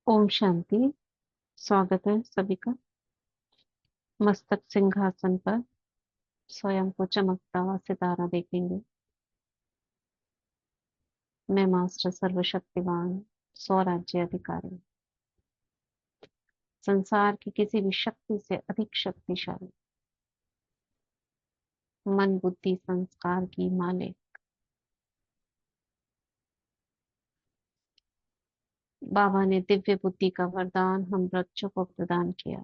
ओम शांति। स्वागत है सभी का। मस्तक सिंहासन पर स्वयं को चमकता हुआ सितारा देखेंगे। मैं मास्टर सर्वशक्तिवान स्वराज्य अधिकारी, संसार की किसी भी शक्ति से अधिक शक्तिशाली, मन बुद्धि संस्कार की मालिक बाबा ने दिव्य बुद्धि का वरदान हम बच्चों को प्रदान किया।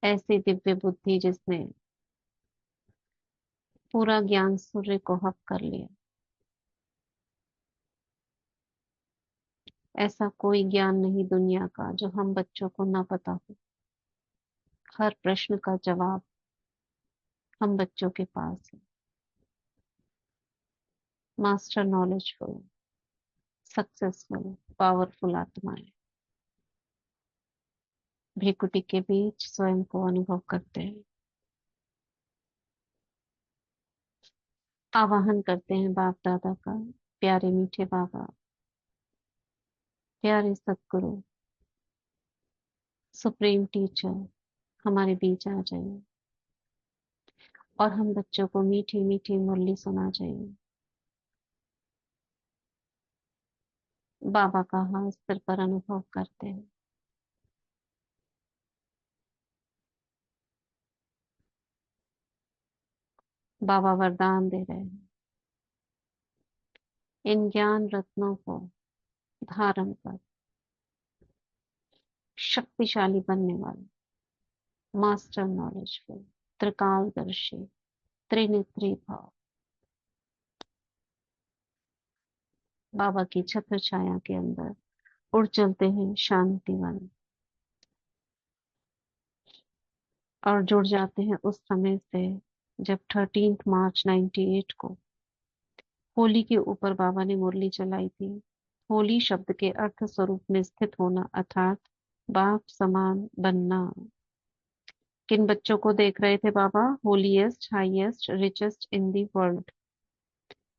ऐसी दिव्य बुद्धि जिसने पूरा ज्ञान सूर्य को हक कर लिया। ऐसा कोई ज्ञान नहीं दुनिया का जो हम बच्चों को ना पता हो। हर प्रश्न का जवाब हम बच्चों के पास है। मास्टर नॉलेजफुल, सक्सेसफुल, पावरफुल आत्माएं भ्रिकुटी के बीच स्वयं को अनुभव करते हैं। आवाहन करते हैं बाप दादा का। प्यारे मीठे बाबा, प्यारे सतगुरु, सुप्रीम टीचर, हमारे बीच आ जाइए और हम बच्चों को मीठी मीठी मुरली सुना जाइए। बाबा का हाथ सिर पर अनुभव करते हैं। बाबा वरदान दे रहे हैं। इन ज्ञान रत्नों को धारण कर शक्तिशाली बनने वाले मास्टर नॉलेजफुल, त्रिकालदर्शी, त्रिनेत्री भाव बाबा की छत्र छाया के अंदर उड़ चलते हैं शांतिवन और जुड़ जाते हैं उस समय से जब 13 मार्च 98 को होली के ऊपर बाबा ने मुरली चलाई थी। होली शब्द के अर्थ स्वरूप में स्थित होना अर्थात बाप समान बनना। किन बच्चों को देख रहे थे बाबा? Holiest, highest, richest in the world.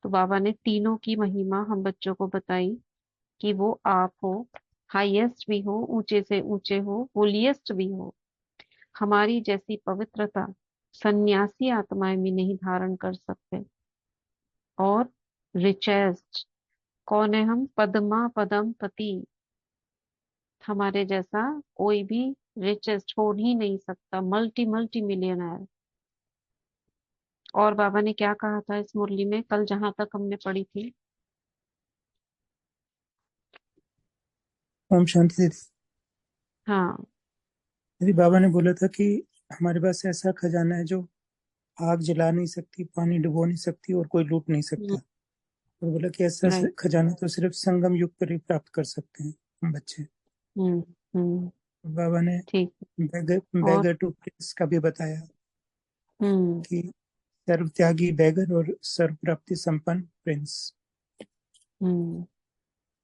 तो बाबा ने तीनों की महिमा हम बच्चों को बताई कि वो आप हो, हाईएस्ट भी हो, ऊंचे से ऊंचे हो, होलीएस्ट भी हो। हमारी जैसी पवित्रता सन्यासी आत्माएं भी नहीं धारण कर सकते। और रिचेस्ट कौन है? हम पद्मा पदम पति। हमारे जैसा कोई भी रिचेस्ट हो ही नहीं सकता, मल्टी मल्टी मिलियनर। और बाबा ने क्या कहा था इस मुरली में कल जहां तक हमने पढ़ी थी? ओम शांति दीदी। हाँ। दीदी, बाबा ने बोला था कि हमारे पास ऐसा खजाना है जो आग जला नहीं सकती, पानी डुबो नहीं सकती और कोई लूट नहीं सकता। और बोला कि ऐसा राइट। खजाना तो सिर्फ संगम युग पर ही प्राप्त कर सकते हैं हम बच्चे। हम्म। हम्म। बाबा ने ठीक। बैगर और बैगर टू प्रिंस का भी बताया हम्म। कि सर्व त्यागी बैगर और सर्व प्राप्ति संपन्न प्रिंस। हम्म।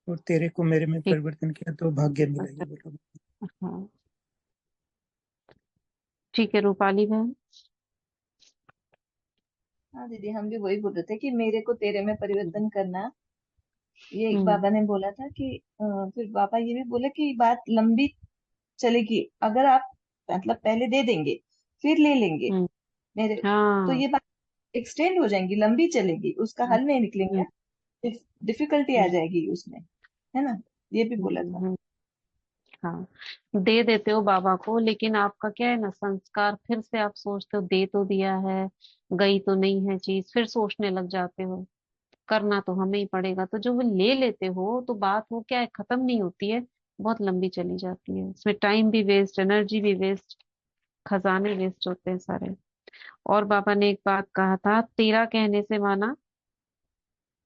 और तेरे को मेरे में ठीक। परिवर्तन किया तो भाग्य मिलेगी, अच्छा। बोला। हाँ। ठीक है रूपाली बहन। हाँ दीदी, हम भी वही बोल रहे थे कि मेरे को तेरे में परिवर्तन करना। ये एक हम्म। बाबा ने बोला था कि फिर बाबा ये भी बोले कि बात लंबी चलेगी अगर आप मतलब पहले दे देंगे फिर ले लेंगे हम्म। मेरे, तो हाँ। ये बात एक्सटेंड हो जाएंगी, लंबी चलेगी, उसका हम्म। हल नहीं निकलेंगे। हम्म। डिफिकल्टी आ हम्म। जाएगी उसमें, है ना? ये भी बोला था। हम्म। हाँ। दे देते हो बाबा को, लेकिन आपका क्या है ना, संस्कार फिर से आप सोचते हो दे तो दिया है, गई तो नहीं है चीज, फिर सोचने लग जाते हो करना तो हमें ही पड़ेगा। तो जो वो ले लेते हो तो बात वो क्या है, खत्म नहीं होती है, बहुत लंबी चली जाती है। इसमें टाइम भी वेस्ट, एनर्जी भी वेस्ट, खजाने वेस्ट होते हैं सारे। और बाबा ने एक बात कहा था, तेरा कहने से माना,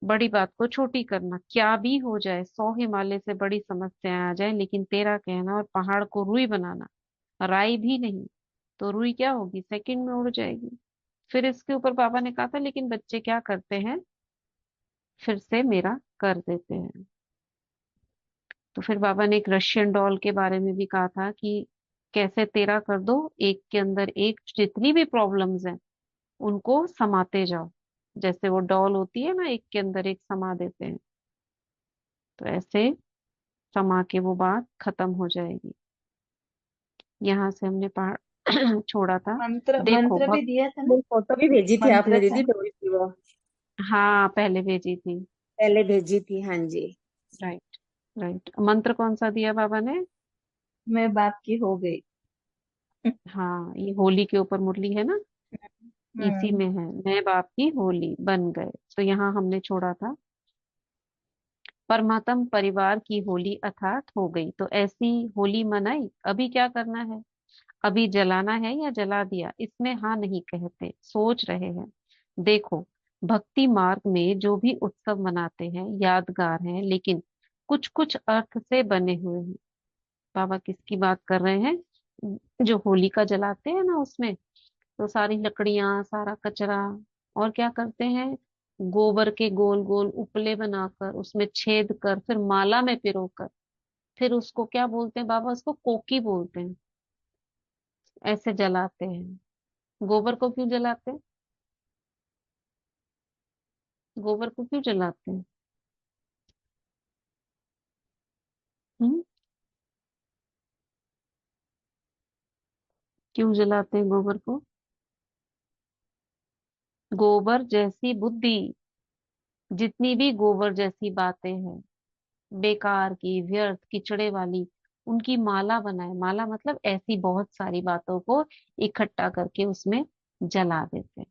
बड़ी बात को छोटी करना। क्या भी हो जाए, 100 हिमालय से बड़ी समस्याएं आ जाए, लेकिन तेरा कहना और पहाड़ को रुई बनाना, राई भी नहीं तो रुई क्या होगी, सेकंड में उड़ जाएगी। फिर इसके ऊपर बाबा ने कहा था लेकिन बच्चे क्या करते हैं, फिर से मेरा कर देते हैं। तो फिर बाबा ने एक रशियन डॉल के बारे में भी कहा था कि कैसे तेरा कर दो, एक के अंदर एक, जितनी भी प्रॉब्लम्स हैं उनको समाते जाओ। जैसे वो डॉल होती है ना, एक के अंदर एक समा देते हैं, तो ऐसे समा के वो बात खत्म हो जाएगी। यहाँ से हमने पढ़ छोड़ा था। मंत्र देखो मंत्र भी भक्त। दिया था ना। वो फोटो भी भेजी थी मंत्र आपने था। दीदी, थोड़ी सी वो हाँ पहले भेजी थी। पहले भेजी थी, हाँ जी। राइट। राइट, मंत्र कौन सा दिया बाबा ने? मैं बाप की हो गई। हाँ ये होली के ऊपर मुरली है ना, इसी हम्म। में है, मैं बाप की होली बन गए। तो यहाँ हमने छोड़ा था, परमात्म परिवार की होली अर्थात हो गई। तो ऐसी होली मनाई, अभी क्या करना है? अभी जलाना है या जला दिया, इसमें हाँ नहीं कहते, सोच रहे हैं। देखो, भक्ति मार्ग में जो भी उत्सव मनाते हैं यादगार हैं, लेकिन कुछ कुछ अर्थ से बने हुए हैं। बाबा किसकी बात कर रहे हैं? जो होलिका जलाते हैं ना, उसमें तो सारी लकड़ियां, सारा कचरा, और क्या करते हैं, गोबर के गोल गोल उपले बनाकर उसमें छेद कर फिर माला में पिरोकर, फिर उसको क्या बोलते हैं बाबा? उसको कोकी बोलते हैं। ऐसे जलाते हैं। गोबर को क्यों जलाते हैं? गोबर को क्यों जलाते हैं? हम्म, क्यों जलाते हैं गोबर को? गोबर जैसी बुद्धि, जितनी भी गोबर जैसी बातें हैं, बेकार की, व्यर्थ, किचड़े वाली, उनकी माला बनाए। माला मतलब ऐसी बहुत सारी बातों को इकट्ठा करके उसमें जला देते हैं।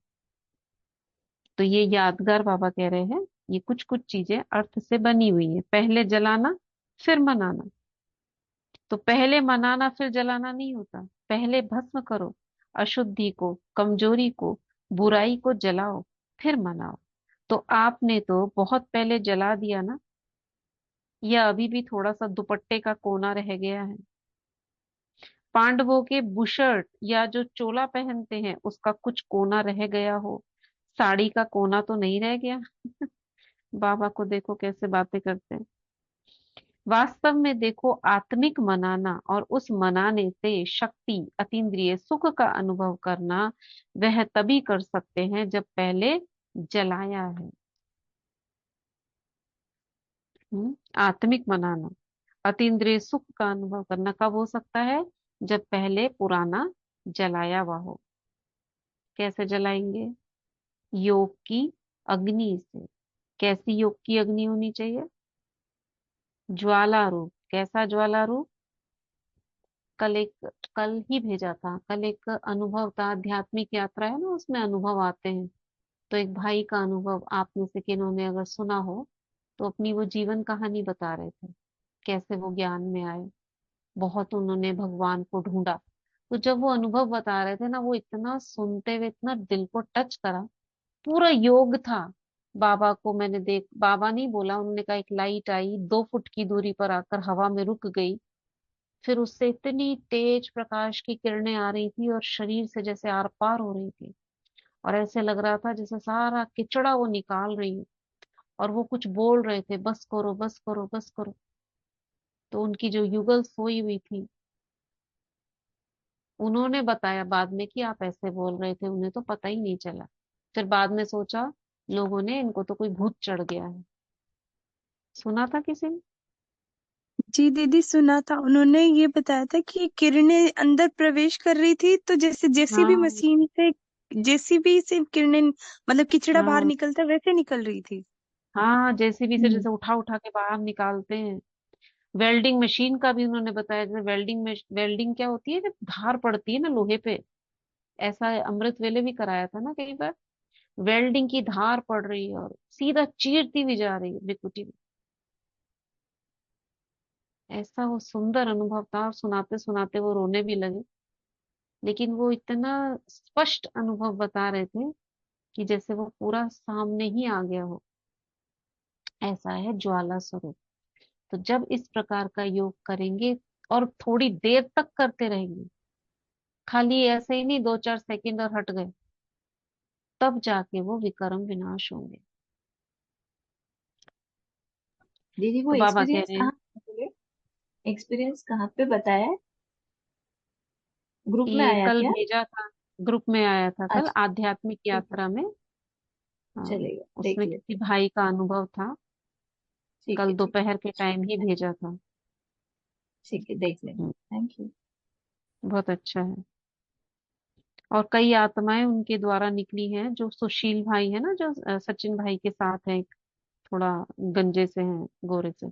तो ये यादगार बाबा कह रहे हैं, ये कुछ कुछ चीजें अर्थ से बनी हुई है। पहले जलाना फिर मनाना। तो पहले मनाना फिर जलाना नहीं होता, पहले भस्म करो अशुद्धि को, कमजोरी को, बुराई को जलाओ, फिर मनाओ। तो आपने तो बहुत पहले जला दिया ना, या अभी भी थोड़ा सा दुपट्टे का कोना रह गया है? पांडवों के बुशर्ट या जो चोला पहनते हैं उसका कुछ कोना रह गया हो, साड़ी का कोना तो नहीं रह गया। बाबा को देखो कैसे बातें करते हैं। वास्तव में देखो, आत्मिक मनाना और उस मनाने से शक्ति, अतीन्द्रिय सुख का अनुभव करना, वह तभी कर सकते हैं जब पहले जलाया है। आत्मिक मनाना, अतीन्द्रिय सुख का अनुभव करना कब हो सकता है? जब पहले पुराना जलाया हुआ हो। कैसे जलाएंगे? योग की अग्नि से। कैसी योग की अग्नि होनी चाहिए? ज्वाला रूप। कैसा ज्वाला रूप? कल एक, कल ही भेजा था, कल एक अनुभव था, आध्यात्मिक यात्रा है ना, उसमें अनुभव आते हैं। तो एक भाई का अनुभव आप में से किन्होंने अगर सुना हो, तो अपनी वो जीवन कहानी बता रहे थे, कैसे वो ज्ञान में आए, बहुत उन्होंने भगवान को ढूंढा। तो जब वो अनुभव बता रहे थे ना, वो इतना सुनते हुए इतना दिल को टच करा। पूरा योग था। बाबा को मैंने देख, बाबा नहीं बोला, उन्होंने कहा एक लाइट आई 2 फुट की दूरी पर आकर हवा में रुक गई, फिर उससे इतनी तेज प्रकाश की किरणें आ रही थी और शरीर से जैसे आर पार हो रही थी, और ऐसे लग रहा था जैसे सारा किचड़ा वो निकाल रही है। और वो कुछ बोल रहे थे, बस करो बस करो बस करो। तो उनकी जो युगल सोई हुई थी, उन्होंने बताया बाद में कि आप ऐसे बोल रहे थे, उन्हें तो पता ही नहीं चला। फिर बाद में सोचा लोगों ने, इनको तो कोई भूत चढ़ गया है। सुना था किसी ने? जी दीदी, सुना था। उन्होंने ये बताया था कि किरणें अंदर प्रवेश कर रही थी, तो जैसे जेसीबी हाँ। मशीन से, जेसीबी से किरणें, मतलब किचड़ा बाहर हाँ। निकलता वैसे निकल रही थी। हाँ जेसीबी से हम्म। जैसे उठा उठा के बाहर निकालते हैं। वेल्डिंग मशीन का भी उन्होंने बताया, जैसे वेल्डिंग में, वेल्डिंग क्या होती है, जब धार पड़ती है ना लोहे पे, ऐसा अमृत वेले भी कराया था ना कई बार। वेल्डिंग की धार पड़ रही है और सीधा चीरती भी जा रही है बिकुटी में। ऐसा वो सुंदर अनुभव था, और सुनाते सुनाते वो रोने भी लगे। लेकिन वो इतना स्पष्ट अनुभव बता रहे थे कि जैसे वो पूरा सामने ही आ गया हो। ऐसा है ज्वाला स्वरूप। तो जब इस प्रकार का योग करेंगे और थोड़ी देर तक करते रहेंगे, खाली ऐसे ही नहीं 2-4 सेकंड और हट गए, तब जाके वो विक्रम विनाश होंगे। दीदी वो तो बाबा कह एक्सपीरियंस रहे हैं, कहाँ बोले? एक्सपीरियंस कहाँ पे बताया है? ग्रुप में ये आया कल क्या? भेजा था, ग्रुप में आया था कल, अच्छा। आध्यात्मिक ठीक है। यात्रा में। हाँ, चलेगा, देख उसमें लेते किसी हैं। भाई का अनुभव था, ठीक कल है, ठीक है। दोपहर के टाइम ही भेजा था। ठीक है, देख लेंगे। हम्म, थैंक यू। बहुत अच्छा है। और कई आत्माएं उनके द्वारा निकली हैं, जो सुशील भाई है ना, जो सचिन भाई के साथ है, थोड़ा गंजे से हैं, गोरे से।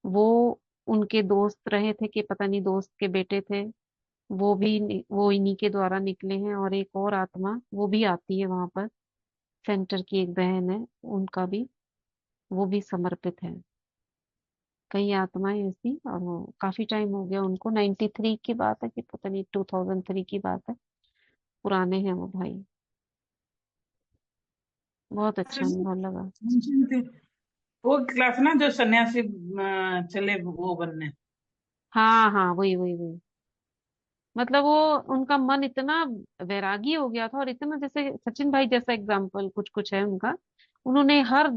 वो उनके दोस्त रहे थे कि पता नहीं दोस्त के बेटे थे। वो इन्हीं के द्वारा निकले हैं। और एक और आत्मा वो भी आती है वहां पर, सेंटर की एक बहन है, उनका भी, वो भी समर्पित है। कई आत्माएं ऐसी। और वो काफी टाइम हो गया उनको, 93 की बात है कि पता नहीं 2003 की बात है। पुराने हैं वो भाई। बहुत अच्छा अनुभव लगा। वो क्लास ना जो सन्यासी चले वो बनने। हाँ हाँ, वही वही वही। मतलब वो, उनका मन इतना वैरागी हो गया था, और इतना, जैसे सचिन भाई जैसा एग्जाम्पल कुछ कुछ है उनका। उन्होंने हर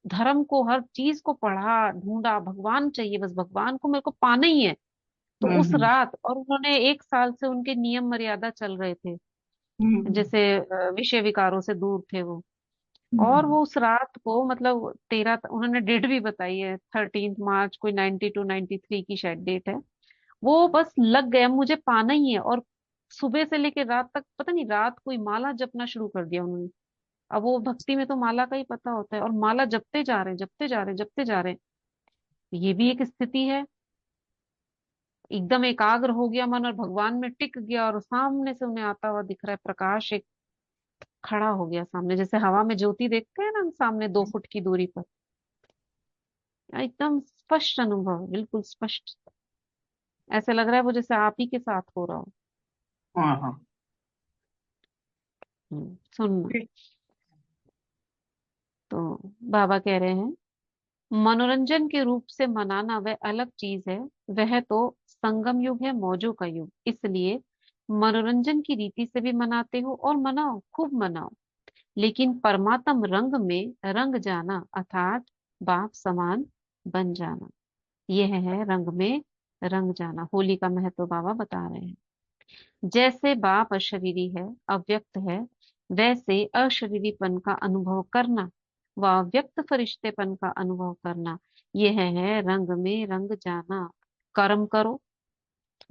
धर्म को, हर चीज को पढ़ा, ढूंढा, भगवान चाहिए, बस भगवान को मेरे को पाना ही है। तो उस हम्म रात, और उन्होंने 1 साल से उनके नियम मर्यादा चल रहे थे, हम्म जैसे विषय विकारों से दूर थे वो। और हम्म वो उस रात को, मतलब 13, उन्होंने डेट भी बताई है, 13 मार्च, कोई 92 93 की शायद डेट है। वो बस लग गया, मुझे पाना ही है। और सुबह से लेकर रात तक, पता नहीं रात कोई माला जपना शुरू कर दिया उन्होंने। अब वो भक्ति में तो माला का ही पता होता है, और माला जपते जा रहे, जपते जा रहे, जपते जा रहे। ये भी एक स्थिति है। एकदम एकाग्र हो गया मन, और भगवान में टिक गया, और सामने से उन्हें आता हुआ दिख रहा है प्रकाश, एक खड़ा हो गया सामने, जैसे हवा में ज्योति देखते हैं ना हम, सामने 2 फुट की दूरी पर। एकदम स्पष्ट अनुभव, बिल्कुल स्पष्ट। ऐसे लग रहा है वो जैसे आप ही के साथ हो रहा हो। हाँ हाँ। सुनना। ठीक। तो बाबा कह रहे हैं, मनोरंजन के रूप से मनाना वह अलग चीज है। वह तो संगम युग है, मौजों का युग। इसलिए मनोरंजन की रीति से भी मनाते हो, और मनाओ, खूब मनाओ। लेकिन परमात्म रंग में रंग जाना, अर्थात बाप समान बन जाना। यह है रंग में रंग जाना। होली का महत्व बाबा बता रहे हैं। जैसे बाप अशरीरी है, अव्यक्त है, वैसे अशरीरीपन का अनुभव करना व अव्यक्त फरिश्तेपन का अनुभव करना, यह है रंग में रंग जाना। कर्म करो,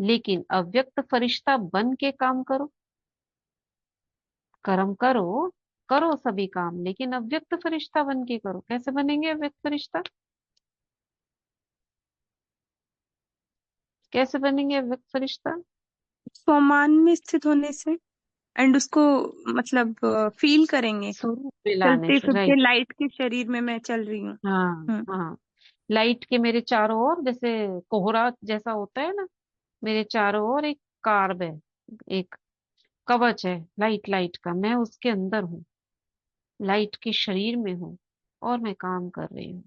लेकिन अव्यक्त फरिश्ता बन के काम करो। कर्म करो, करो सभी काम, लेकिन अव्यक्त फरिश्ता बन के करो। कैसे बनेंगे अव्यक्त फरिश्ता? कैसे बनेंगे अव्यक्त फरिश्ता? स्वमान में स्थित होने से, एंड उसको मतलब फील करेंगे, स्वरूप दिलाने चलते से, फिरते राइट। लाइट के शरीर में मैं चल रही हूँ। हाँ हम्म। हाँ। लाइट के मेरे चारों ओर, जैसे कोहरा जैसा होता है ना, मेरे चारों ओर एक कार्ब है, एक कवच है, लाइट, लाइट का। मैं उसके अंदर हूँ, लाइट के शरीर में हूँ, और मैं काम कर रही हूँ।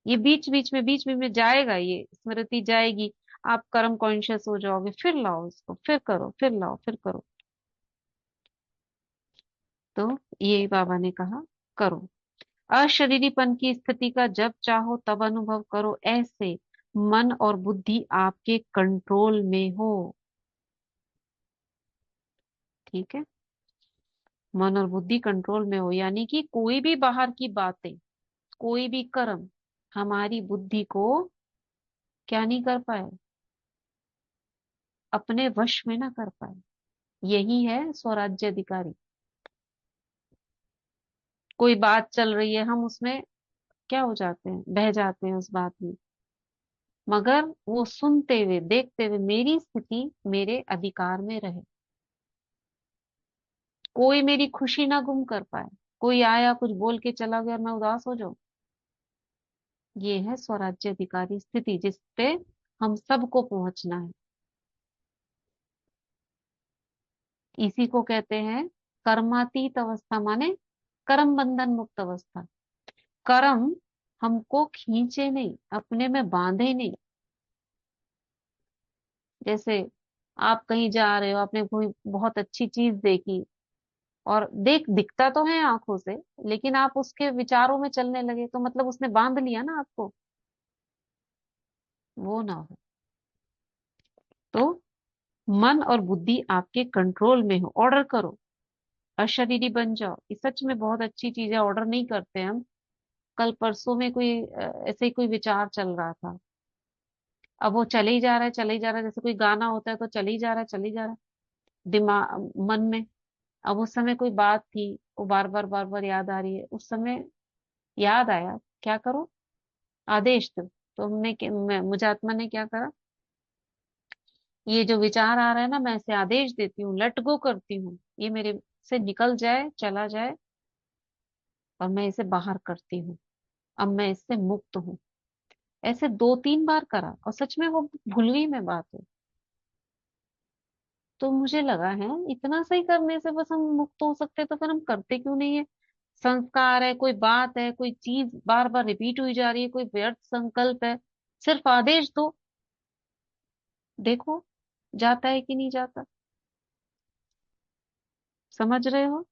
ये बीच बीच में जाएगा, ये स्मृति जाएगी। आप कर्म कॉन्शियस हो जाओगे, फिर लाओ इसको, फिर करो, फिर लाओ, फिर करो। तो ये बाबा ने कहा, करो। अशरीरीपन की स्थिति का जब चाहो तब अनुभव करो। ऐसे मन और बुद्धि आपके कंट्रोल में हो। ठीक है, मन और बुद्धि कंट्रोल में हो, यानी कि कोई भी बाहर की बातें, कोई भी कर्म हमारी बुद्धि को क्या नहीं कर पाए, अपने वश में ना कर पाए। यही है स्वराज्य अधिकारी। कोई बात चल रही है, हम उसमें क्या हो जाते हैं, बह जाते हैं उस बात में। मगर वो सुनते हुए, देखते हुए, मेरी स्थिति मेरे अधिकार में रहे, कोई मेरी खुशी ना गुम कर पाए। कोई आया कुछ बोल के चला गया और मैं उदास हो जाऊं। ये है स्वराज्य अधिकारी स्थिति, जिसपे हम सबको पहुंचना है। इसी को कहते हैं कर्मातीत अवस्था, माने कर्म बंधन मुक्त अवस्था। कर्म हमको खींचे नहीं, अपने में बांधे नहीं। जैसे आप कहीं जा रहे हो, आपने कोई बहुत अच्छी चीज देखी, और दिखता तो है आंखों से, लेकिन आप उसके विचारों में चलने लगे, तो मतलब उसने बांध लिया ना आपको। वो ना हो। तो मन और बुद्धि आपके कंट्रोल में हो, ऑर्डर करो, अशरीरी बन जाओ। ये सच में बहुत अच्छी चीज है, ऑर्डर नहीं करते हम। कल परसों में कोई ऐसे ही कोई विचार चल रहा था, अब वो चले ही जा रहा है, चले ही जा रहा है, जैसे कोई गाना होता है तो चले ही जा रहा है, चले ही जा रहा है दिमाग मन में। अब उस समय कोई बात थी, वो बार बार याद आ रही है, उस समय याद आया, क्या करो, आदेश दो। तो मुझे आत्मा ने क्या करा, ये जो विचार आ रहा है ना, मैं इसे आदेश देती हूँ, लेट गो करती हूँ, ये मेरे से निकल जाए, चला जाए, और मैं इसे बाहर करती हूँ। अब मैं इससे मुक्त हूँ। ऐसे 2-3 बार करा, और सच में वो भूल गई मैं बात है। तो मुझे लगा है इतना सही करने से बस हम मुक्त हो सकते, तो फिर हम करते क्यों नहीं है। संस्कार है, कोई बात है, कोई चीज बार बार रिपीट हुई जा रही है, कोई व्यर्थ संकल्प है, सिर्फ आदेश दो, देखो जाता है कि नहीं जाता। समझ रहे हो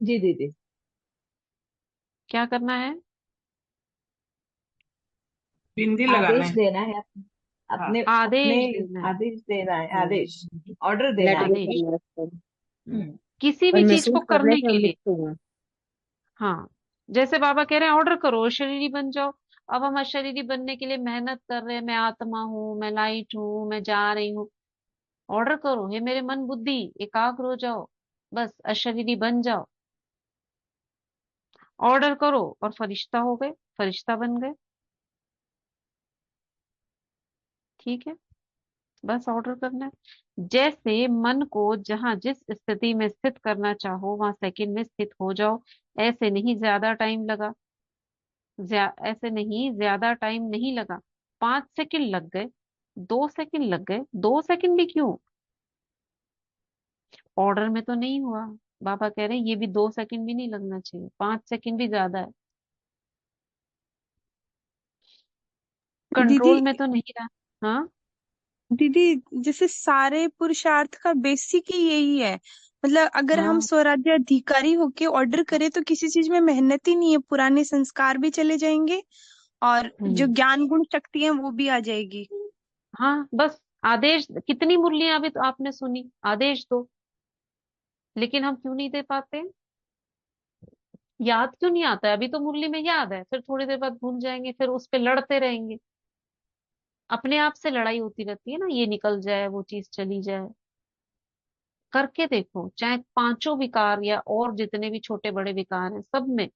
जी दीदी। क्या करना है। बिंदी लगाना आदेश है। देना है हाँ। अपने अपने आदेश देना है। आदेश देना है, आदेश, हम्म, ऑर्डर देना लेट है गो कि आदेश, करना है उसको। हम्म। किसी और भी चीज को महसूस करने करने से के हम लिए। मुक्त हुए। हाँ, जैसे बाबा कह रहे हैं ऑर्डर करो, शरीरी बन जाओ। अब हम अशरीरी बनने के लिए मेहनत कर रहे हैं, मैं आत्मा हूँ, मैं लाइट हूँ, मैं जा रही हूँ। ऑर्डर करो, हे मेरे मन बुद्धि एकाग्र हो जाओ, बस अशरीरी बन जाओ। ऑर्डर करो और फरिश्ता हो गए, फरिश्ता बन गए। ठीक है, बस ऑर्डर करना है। जैसे मन को जहां जिस स्थिति में स्थित करना चाहो वहां सेकंड में स्थित हो जाओ। ऐसे नहीं ज्यादा टाइम लगा, ऐसे नहीं ज्यादा टाइम नहीं लगा, 5 सेकंड लग गए, 2 सेकंड लग गए, 2 सेकंड भी क्यों, ऑर्डर में तो नहीं हुआ। बाबा कह रहे हैं ये भी 2 सेकंड भी नहीं लगना चाहिए, 5 सेकंड भी ज्यादा है, दीदी कंट्रोल में तो नहीं रहा। हाँ। दीदी जैसे सारे पुरुषार्थ का बेसिक ही यही है। मतलब अगर हम हाँ। स्वराज्य अधिकारी होके ऑर्डर करें तो किसी चीज में मेहनत ही नहीं है, पुराने संस्कार भी चले जाएंगे और जो हम्म। ज्ञान गुण शक्ति है वो भी आ जाएगी। हाँ बस आदेश, कितनी मुरलियां अभी तो आपने सुनी, आदेश दो, लेकिन हम क्यों नहीं दे पाते। याद क्यों नहीं आता है, अभी तो मुरली में याद है, फिर थोड़ी देर बाद भूल जाएंगे, फिर उस पे लड़ते रहेंगे। अपने आप से लड़ाई होती रहती है ना, ये निकल जाए, वो चीज चली जाए। करके देखो, चाहे पांचों विकार या और जितने भी छोटे बड़े विकार हैं, सब में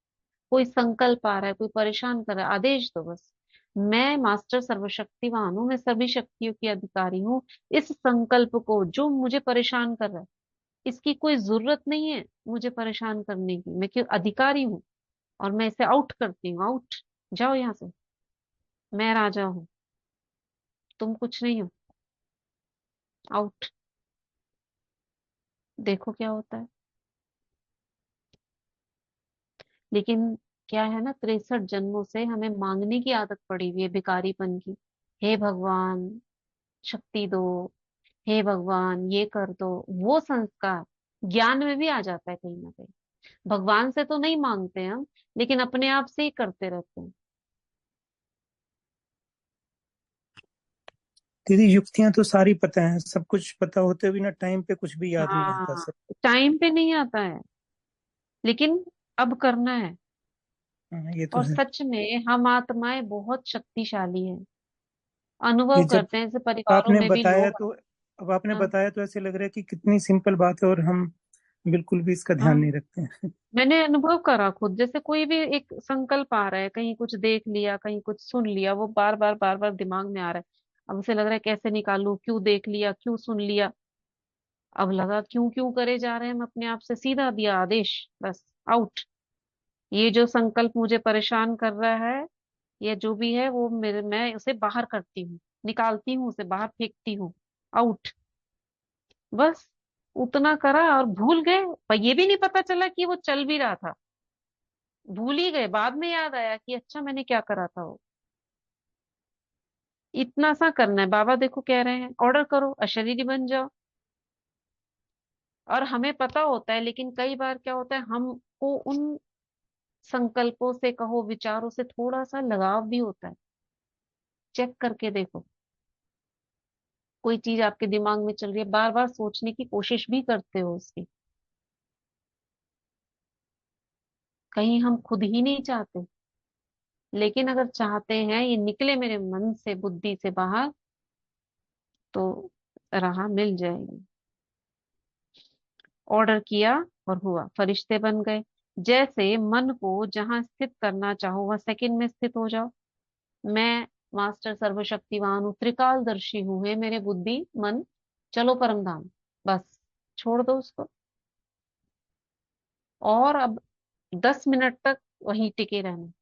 कोई संकल्प आ रहा है, कोई परेशान कर रहा है, आदेश दो बस। मैं मास्टर सर्वशक्तिवान हूँ, मैं सभी शक्तियों की अधिकारी हूँ। इस संकल्प को जो मुझे परेशान कर रहा है, इसकी कोई जरूरत नहीं है मुझे परेशान करने की, मैं क्यों अधिकारी हूँ, और मैं इसे आउट करती हूँ, आउट, जाओ यहाँ से, मैं राजा हूँ, तुम कुछ नहीं हो, आउट। देखो क्या होता है। लेकिन क्या है ना, 63 जन्मों से हमें मांगने की आदत पड़ी हुई है, भिखारीपन की। हे भगवान शक्ति दो, हे भगवान ये कर दो। वो संस्कार ज्ञान में भी आ जाता है कहीं ना कहीं। भगवान से तो नहीं मांगते हम, लेकिन अपने आप से ही करते रहते हैं। दीदी युक्तियां तो सारी पता है, सब कुछ पता होते हुए ना टाइम पे कुछ भी याद नहीं आता हाँ, सब। टाइम पे नहीं आता है, लेकिन अब करना है। हाँ, ये तो और है। सच में हम आत्माएं बहुत शक्तिशाली हैं, ये अनुभव जब करते हैं, जैसे परिवारों आपने में भी बताया लोग। तो अब आपने हाँ। बताया तो ऐसे लग रहा है कि कितनी सिंपल बात है और हम बिल्कुल भी इसका ध्यान हाँ, नहीं रखते हैं। मैंने अनुभव करा खुद, जैसे कोई भी एक संकल्प आ रहा है, कहीं कुछ देख लिया, कहीं कुछ सुन लिया, वो बार बार दिमाग में आ रहा है। अब उसे लग रहा है कैसे निकालूं, क्यों देख लिया, क्यों सुन लिया। अब लगा क्यों क्यों करे जा रहे हैं हम अपने आप से, सीधा दिया आदेश, बस आउट। ये जो संकल्प मुझे परेशान कर रहा है, या जो भी है वो मेरे, मैं उसे बाहर करती हूँ, निकालती हूँ, उसे बाहर फेंकती हूँ, आउट। बस उतना करा और भूल गए, पर ये भी नहीं पता चला कि वो चल भी रहा था, भूल ही गए, बाद में याद आया कि अच्छा मैंने क्या करा था वो। इतना सा करना है, बाबा देखो कह रहे हैं ऑर्डर करो, अशरीरी बन जाओ। और हमें पता होता है, लेकिन कई बार क्या होता है, हमको उन संकल्पों से कहो, विचारों से थोड़ा सा लगाव भी होता है। चेक करके देखो, कोई चीज आपके दिमाग में चल रही है, बार बार सोचने की कोशिश भी करते हो उसकी, कहीं हम खुद ही नहीं चाहते। लेकिन अगर चाहते हैं ये निकले मेरे मन से, बुद्धि से बाहर, तो राह मिल जाएगी। ऑर्डर किया और हुआ, फरिश्ते बन गए। जैसे मन को जहां स्थित करना चाहो वह सेकंड में स्थित हो जाओ। मैं मास्टर सर्वशक्तिवान हूँ, त्रिकालदर्शी हूँ, है मेरे बुद्धि मन, चलो परम धाम। बस छोड़ दो उसको, और अब 10 मिनट तक वहीं टिके रहना।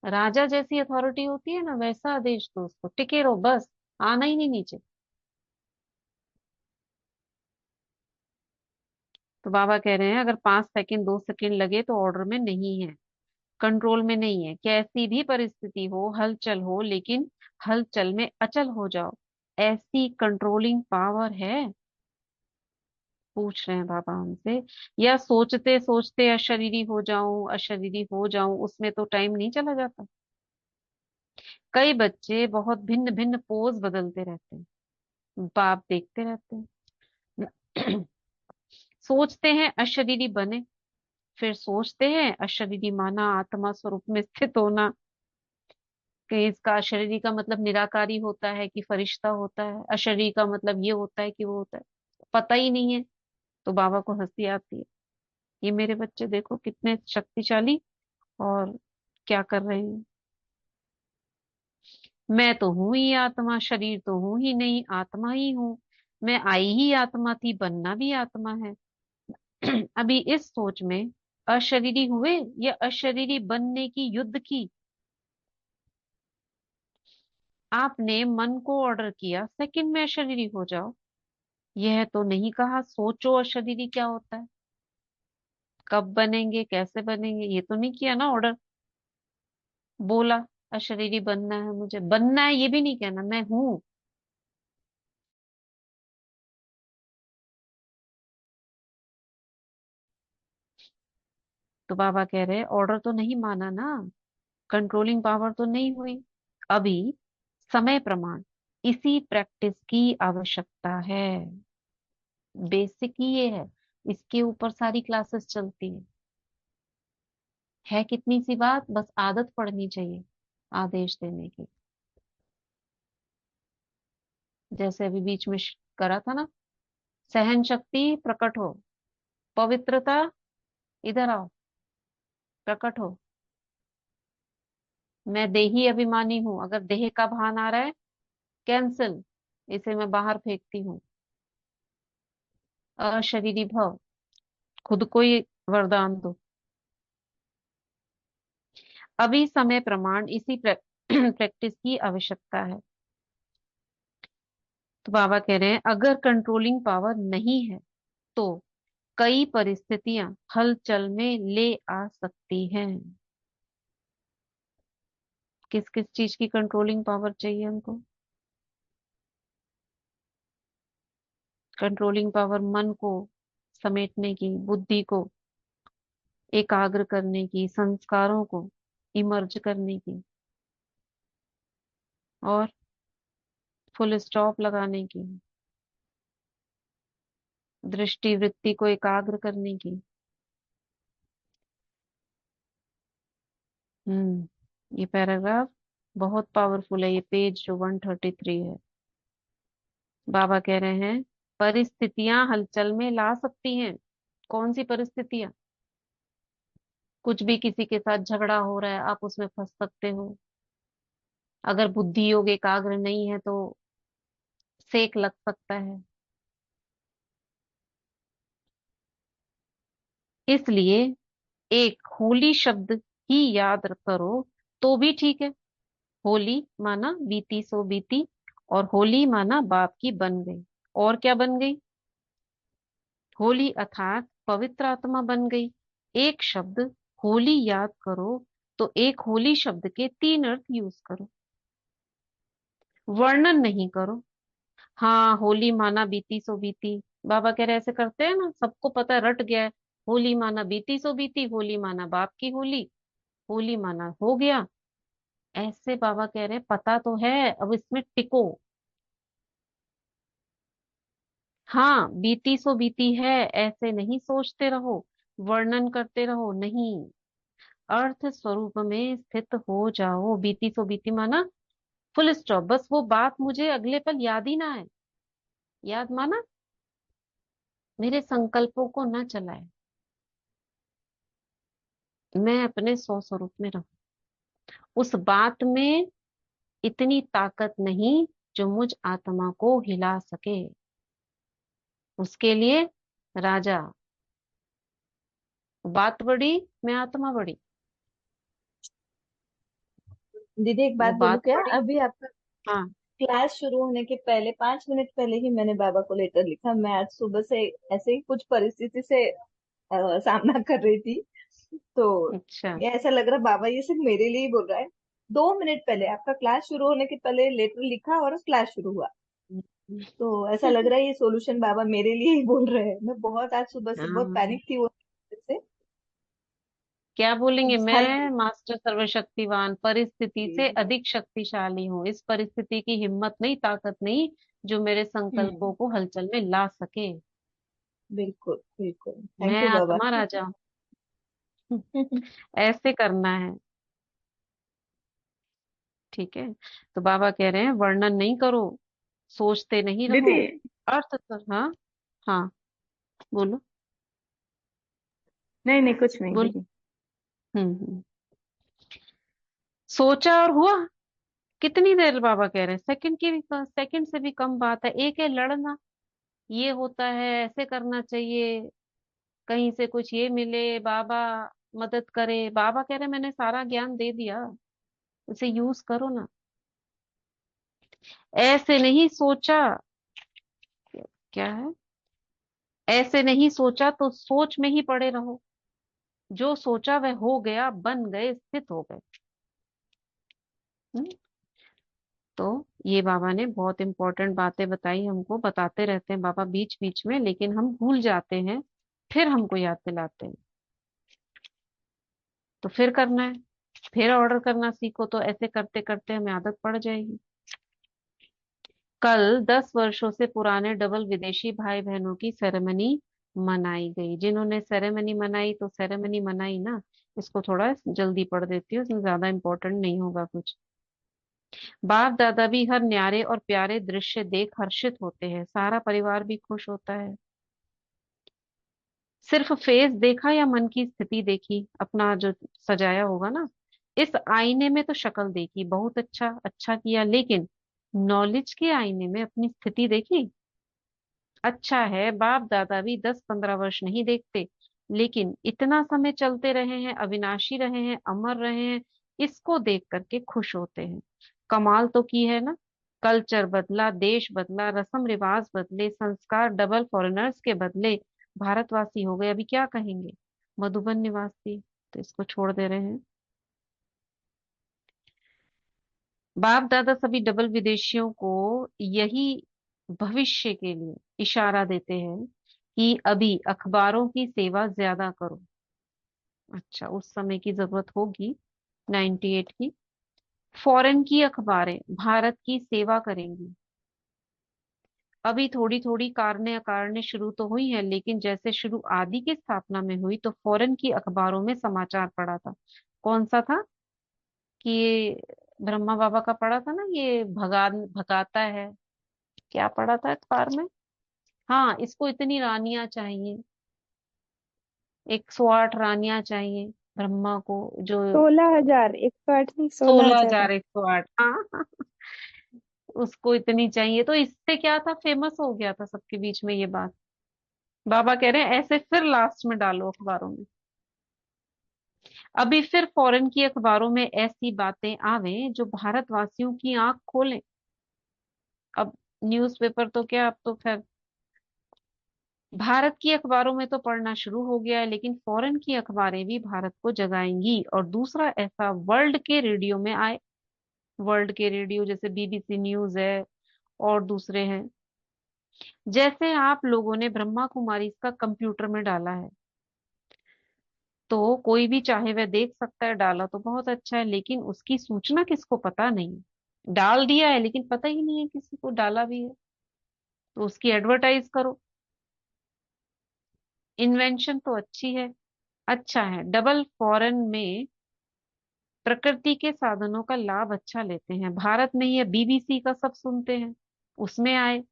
राजा जैसी अथॉरिटी होती है ना, वैसा आदेश दो उसको, टिके रहो बस, आना ही नहीं नीचे। तो बाबा कह रहे हैं अगर 5 सेकंड 2 सेकंड लगे तो ऑर्डर में नहीं है, कंट्रोल में नहीं है। कैसी भी परिस्थिति हो, हलचल हो, लेकिन हलचल में अचल हो जाओ, ऐसी कंट्रोलिंग पावर है। पूछ रहे हैं बाबा हमसे, या सोचते सोचते अशरीरी हो जाऊं, अशरीरी हो जाऊं, उसमें तो टाइम नहीं चला जाता। कई बच्चे बहुत भिन्न भिन्न पोज बदलते रहते हैं, बाप देखते रहते हैं। सोचते हैं अशरीरी बने, फिर सोचते हैं अशरीरी माना, आत्मा स्वरूप में स्थित होना। कि इसका अशरीरी का मतलब निराकारी होता है कि फरिश्ता होता है, अशरीरी का मतलब ये होता है कि वो होता है, पता ही नहीं है। तो बाबा को हंसी आती है, ये मेरे बच्चे देखो कितने शक्तिशाली, और क्या कर रहे हैं। मैं तो हूं ही आत्मा, शरीर तो हूं ही नहीं, आत्मा ही हूं। मैं आई ही आत्मा थी, बनना भी आत्मा है। अभी इस सोच में अशरीरी हुए या अशरीरी बनने की युद्ध की। आपने मन को ऑर्डर किया सेकंड में अशरीरी हो जाओ, यह तो नहीं कहा सोचो अशरीरी क्या होता है, कब बनेंगे, कैसे बनेंगे, ये तो नहीं किया ना ऑर्डर। बोला अशरीरी बनना है, मुझे बनना है, ये भी नहीं कहना मैं हूं। तो बाबा कह रहे ऑर्डर तो नहीं माना ना, कंट्रोलिंग पावर तो नहीं हुई। अभी समय प्रमाण इसी प्रैक्टिस की आवश्यकता है। बेसिक ही ये है, इसके ऊपर सारी क्लासेस चलती है कितनी सी बात, बस आदत पड़नी चाहिए आदेश देने की। जैसे अभी बीच में करा था ना, सहन शक्ति प्रकट हो, पवित्रता इधर आओ, प्रकट हो। मैं देही अभिमानी हूं, अगर देह का भान आ रहा है कैंसिल, इसे मैं बाहर फेंकती हूँ। अशरीरी भव, खुद को ही वरदान दो। अभी समय प्रमाण इसी प्रैक्टिस की आवश्यकता है। तो बाबा कह रहे हैं अगर कंट्रोलिंग पावर नहीं है तो कई परिस्थितियां हलचल में ले आ सकती हैं। किस किस चीज की कंट्रोलिंग पावर चाहिए हमको? कंट्रोलिंग पावर मन को समेटने की, बुद्धि को एकाग्र करने की, संस्कारों को इमर्ज करने की, और फुल स्टॉप लगाने की, दृष्टि वृत्ति को एकाग्र करने की। ये पैराग्राफ बहुत पावरफुल है, ये पेज जो 133 है। बाबा कह रहे हैं परिस्थितियां हलचल में ला सकती हैं। कौन सी परिस्थितियां? कुछ भी, किसी के साथ झगड़ा हो रहा है, आप उसमें फंस सकते हो। अगर बुद्धि योग एकाग्र नहीं है तो सेक लग सकता है। इसलिए एक होली शब्द ही याद करो तो भी ठीक है। होली माना बीती सो बीती, और होली माना बाप की बन गई। और क्या बन गई? होली अर्थात पवित्र आत्मा बन गई। एक शब्द होली याद करो तो एक होली शब्द के 3 अर्थ यूज करो, वर्णन नहीं करो। हाँ होली माना बीती सो बीती, बाबा कह रहे ऐसे करते हैं ना, सबको पता है, रट गया है। होली माना बीती सो बीती, होली माना बाप की होली, होली माना हो गया। ऐसे बाबा कह रहे पता तो है, अब इसमें टिको। हाँ बीती सो बीती है, ऐसे नहीं सोचते रहो, वर्णन करते रहो, नहीं। अर्थ स्वरूप में स्थित हो जाओ। बीती सो बीती माना फुल स्टॉप, बस वो बात मुझे अगले पल याद ही ना है। याद माना मेरे संकल्पों को न चलाए, मैं अपने सौ स्वरूप में रहूं। उस बात में इतनी ताकत नहीं जो मुझ आत्मा को हिला सके। उसके लिए राजा, बात बड़ी, मैं आत्मा बड़ी। दीदी एक वो बात बोलूं बात क्या? बड़ी। अभी आपका हाँ। क्लास शुरू होने के पहले 5 मिनट पहले ही मैंने बाबा को लेटर लिखा। मैं आज सुबह से ऐसे ही कुछ परिस्थिति से सामना कर रही थी, तो अच्छा। ये ऐसा लग रहा बाबा ये सिर्फ मेरे लिए ही बोल रहा है। 2 मिनट पहले आपका क्लास शुरू होने के पहले लेटर लिखा और क्लास शुरू हुआ। तो ऐसा लग रहा है ये सॉल्यूशन बाबा मेरे लिए ही बोल रहे हैं। मैं बहुत आज सुबह से बहुत हाँ, पैनिक थी वो से। क्या बोलेंगे? अब हर मैं मास्टर सर्वशक्तिवान परिस्थिति से अधिक शक्तिशाली हूँ। इस परिस्थिति की हिम्मत नहीं, ताकत नहीं जो मेरे संकल्पों हम्म, को हलचल में ला सके। बिल्कुल बिल्कुल, मैं थैंक यू बाबा। आत्मा राजा हूँ। ऐसे करना है। ठीक है। तो बाबा कह रहे हैं वर्णन नहीं करो, सोचते नहीं रहो। दीदी। अर्थ हाँ। हाँ, बोलो। नहीं नहीं, कुछ नहीं बोल। दीदी। हम्म। सोचा और हुआ। कितनी देर? बाबा कह रहे हैं सेकंड की भी, सेकंड से भी कम बात है। एक है लड़ना, ये होता है, ऐसे करना चाहिए, कहीं से कुछ ये मिले, बाबा मदद करे। बाबा कह रहे मैंने सारा ज्ञान दे दिया, उसे यूज करो ना। ऐसे नहीं सोचा। क्या है? ऐसे नहीं सोचा तो सोच में ही पड़े रहो। जो सोचा वह हो गया, बन गए, स्थित हो गए। हम्म? तो ये बाबा ने बहुत इंपॉर्टेंट बातें बताई हमको। बताते रहते हैं बाबा बीच बीच में, लेकिन हम भूल जाते हैं, फिर हमको याद दिलाते हैं। तो फिर करना है, फिर ऑर्डर करना सीखो, तो ऐसे करते करते हमें आदत पड़ जाएगी। कल 10 वर्षों से पुराने डबल विदेशी भाई बहनों की सेरेमनी मनाई गई। जिन्होंने सेरेमनी मनाई, तो सेरेमनी मनाई ना, इसको थोड़ा जल्दी पढ़ देती हूँ, इसमें ज्यादा इंपॉर्टेंट नहीं होगा कुछ। बाप दादा भी हर न्यारे और प्यारे दृश्य देख हर्षित होते हैं, सारा परिवार भी खुश होता है। सिर्फ फेस देखा या मन की स्थिति देखी, अपना जो सजाया होगा ना, इस आईने में तो शक्ल देखी, बहुत अच्छा अच्छा किया, लेकिन नॉलेज के आईने में अपनी स्थिति देखी। अच्छा है बाप दादा भी 10-15 वर्ष नहीं देखते, लेकिन इतना समय चलते रहे हैं, अविनाशी रहे हैं, अमर रहे हैं, इसको देख करके खुश होते हैं। कमाल तो की है ना। कल्चर बदला, देश बदला, रस्म रिवाज बदले, संस्कार डबल फॉरेनर्स के बदले, भारतवासी हो गए। अभी क्या कहेंगे? मधुबन निवासी। तो इसको छोड़ दे रहे हैं। बाप दादा सभी डबल विदेशियों को यही भविष्य के लिए इशारा देते हैं कि अभी अखबारों की सेवा ज्यादा करो। अच्छा, उस समय की जरूरत होगी 98 की। फॉरेन की अखबारें भारत की सेवा करेंगी। अभी थोड़ी थोड़ी कारणे अकारणे शुरू तो हुई है, लेकिन जैसे शुरू आदि की स्थापना में हुई, तो फॉरेन की अखबारों में समाचार पड़ा था। कौन सा था? कि ये ब्रह्मा बाबा का पड़ा था ना, ये भगाता है। क्या पड़ा था अखबार में? हाँ, इसको इतनी रानियां चाहिए, 108 रानियां चाहिए ब्रह्मा को, जो 16,000, 108 नहीं, 16,000। 16,108। हाँ। उसको इतनी चाहिए, तो इससे क्या था, फेमस हो गया था सबके बीच में ये बात। बाबा कह रहे हैं ऐसे फिर लास्ट में डालो अखबारों में। अभी फिर फॉरेन की अखबारों में ऐसी बातें आवे जो भारतवासियों की आंख खोलें। अब न्यूज़पेपर तो क्या, अब तो खैर भारत की अखबारों में तो पढ़ना शुरू हो गया है, लेकिन फॉरेन की अखबारें भी भारत को जगाएंगी। और दूसरा ऐसा, वर्ल्ड के रेडियो में आए। वर्ल्ड के रेडियो जैसे बीबीसी न्यूज है और दूसरे हैं। जैसे आप लोगों ने ब्रह्मा कुमारी इसका कंप्यूटर में डाला है, तो कोई भी चाहे वह देख सकता है। डाला तो बहुत अच्छा है, लेकिन उसकी सूचना किसको पता नहीं। डाल दिया है लेकिन पता ही नहीं है किसी को डाला भी है, तो उसकी एडवर्टाइज करो। इन्वेंशन तो अच्छी है, अच्छा है। डबल फॉरेन में प्रकृति के साधनों का लाभ अच्छा लेते हैं। भारत में ये बीबीसी का सब सुनते हैं, उसमें आए,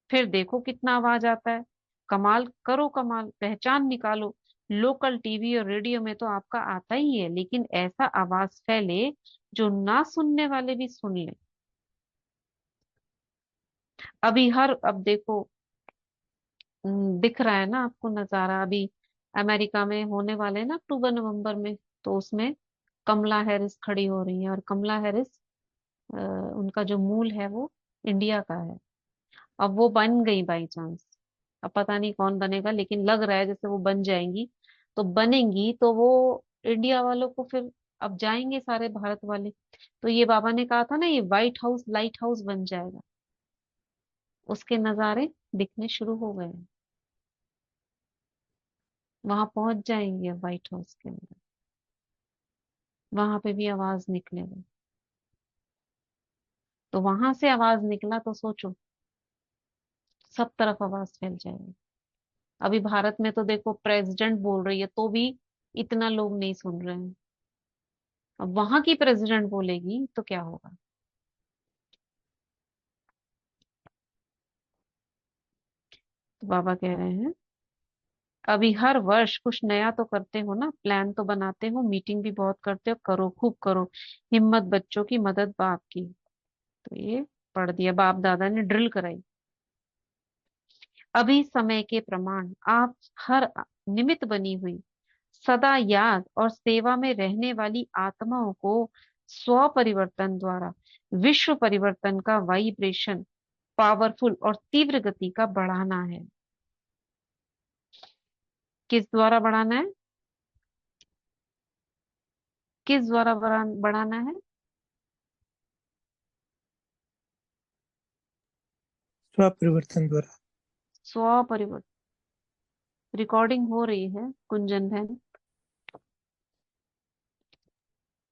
फिर देखो कितना आवाज आता है। कमाल करो, कमाल पहचान निकालो। लोकल टीवी और रेडियो में तो आपका आता ही है, लेकिन ऐसा आवाज फैले जो ना सुनने वाले भी सुन ले। अब देखो, दिख रहा है ना आपको नजारा अभी, अमेरिका में होने वाले हैं ना अक्टूबर नवंबर में, तो उसमें कमला हैरिस खड़ी हो रही है। और कमला हैरिस, उनका जो मूल है वो इंडिया का है। अब वो बन गई बाई चांस, अब पता नहीं कौन बनेगा, लेकिन लग रहा है जैसे वो बन जाएंगी। तो बनेंगी तो वो इंडिया वालों को फिर, अब जाएंगे सारे भारत वाले। तो ये बाबा ने कहा था ना, ये व्हाइट हाउस लाइट हाउस बन जाएगा, उसके नजारे दिखने शुरू हो गए हैं। वहां पहुंच जाएंगे व्हाइट हाउस के अंदर, वहां पे भी आवाज निकलेगा। तो वहां से आवाज निकला तो सोचो, सब तरफ आवाज फैल जाएगी। अभी भारत में तो देखो प्रेसिडेंट बोल रही है तो भी इतना लोग नहीं सुन रहे हैं। अब वहां की प्रेसिडेंट बोलेगी तो क्या होगा। तो बाबा कह रहे हैं, अभी हर वर्ष कुछ नया तो करते हो ना, प्लान तो बनाते हो, मीटिंग भी बहुत करते हो, करो खूब करो। हिम्मत बच्चों की, मदद बाप की। तो ये पढ़ दिया, बाप दादा ने ड्रिल कराई। अभी समय के प्रमाण आप हर निमित्त बनी हुई, सदा याद और सेवा में रहने वाली आत्माओं को स्व परिवर्तन द्वारा विश्व परिवर्तन का वाइब्रेशन पावरफुल और तीव्र गति का बढ़ाना है। किस द्वारा बढ़ाना है? किस द्वारा बढ़ाना है? स्वपरिवर्तन द्वारा। स्व परिवर्तन। रिकॉर्डिंग हो रही है कुंजन बहन।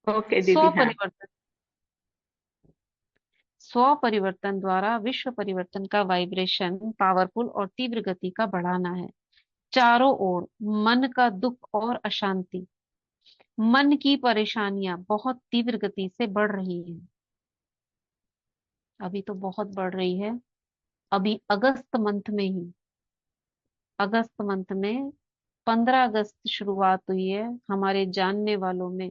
ओके स्व दीदी, हाँ। परिवर्तन, स्व परिवर्तन द्वारा विश्व परिवर्तन का वाइब्रेशन पावरफुल और तीव्र गति का बढ़ाना है। चारों ओर मन का दुख और अशांति, मन की परेशानियां बहुत तीव्र गति से बढ़ रही हैं। अभी तो बहुत बढ़ रही है। अभी अगस्त मंथ में ही, अगस्त मंथ में 15 अगस्त शुरुआत हुई है, हमारे जानने वालों में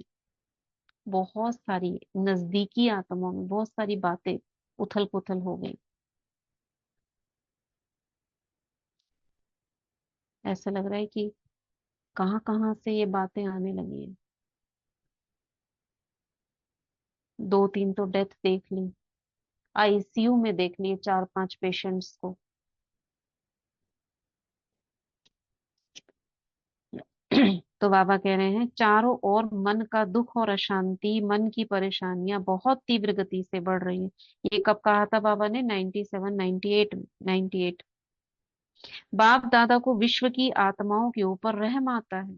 बहुत सारी, नजदीकी आत्माओं में बहुत सारी बातें उथल पुथल हो गई। ऐसा लग रहा है कि कहाँ कहाँ से ये बातें आने लगी हैं। 2-3 तो डेथ देख ली, आईसीयू में देख लिए 4-5 पेशेंट्स को। तो बाबा कह रहे हैं, चारों ओर मन का दुख और अशांति, मन की परेशानियां बहुत तीव्र गति से बढ़ रही है। ये कब कहा था बाबा ने? 97, 98 में, 98। बाप दादा को विश्व की आत्माओं के ऊपर रहम आता है।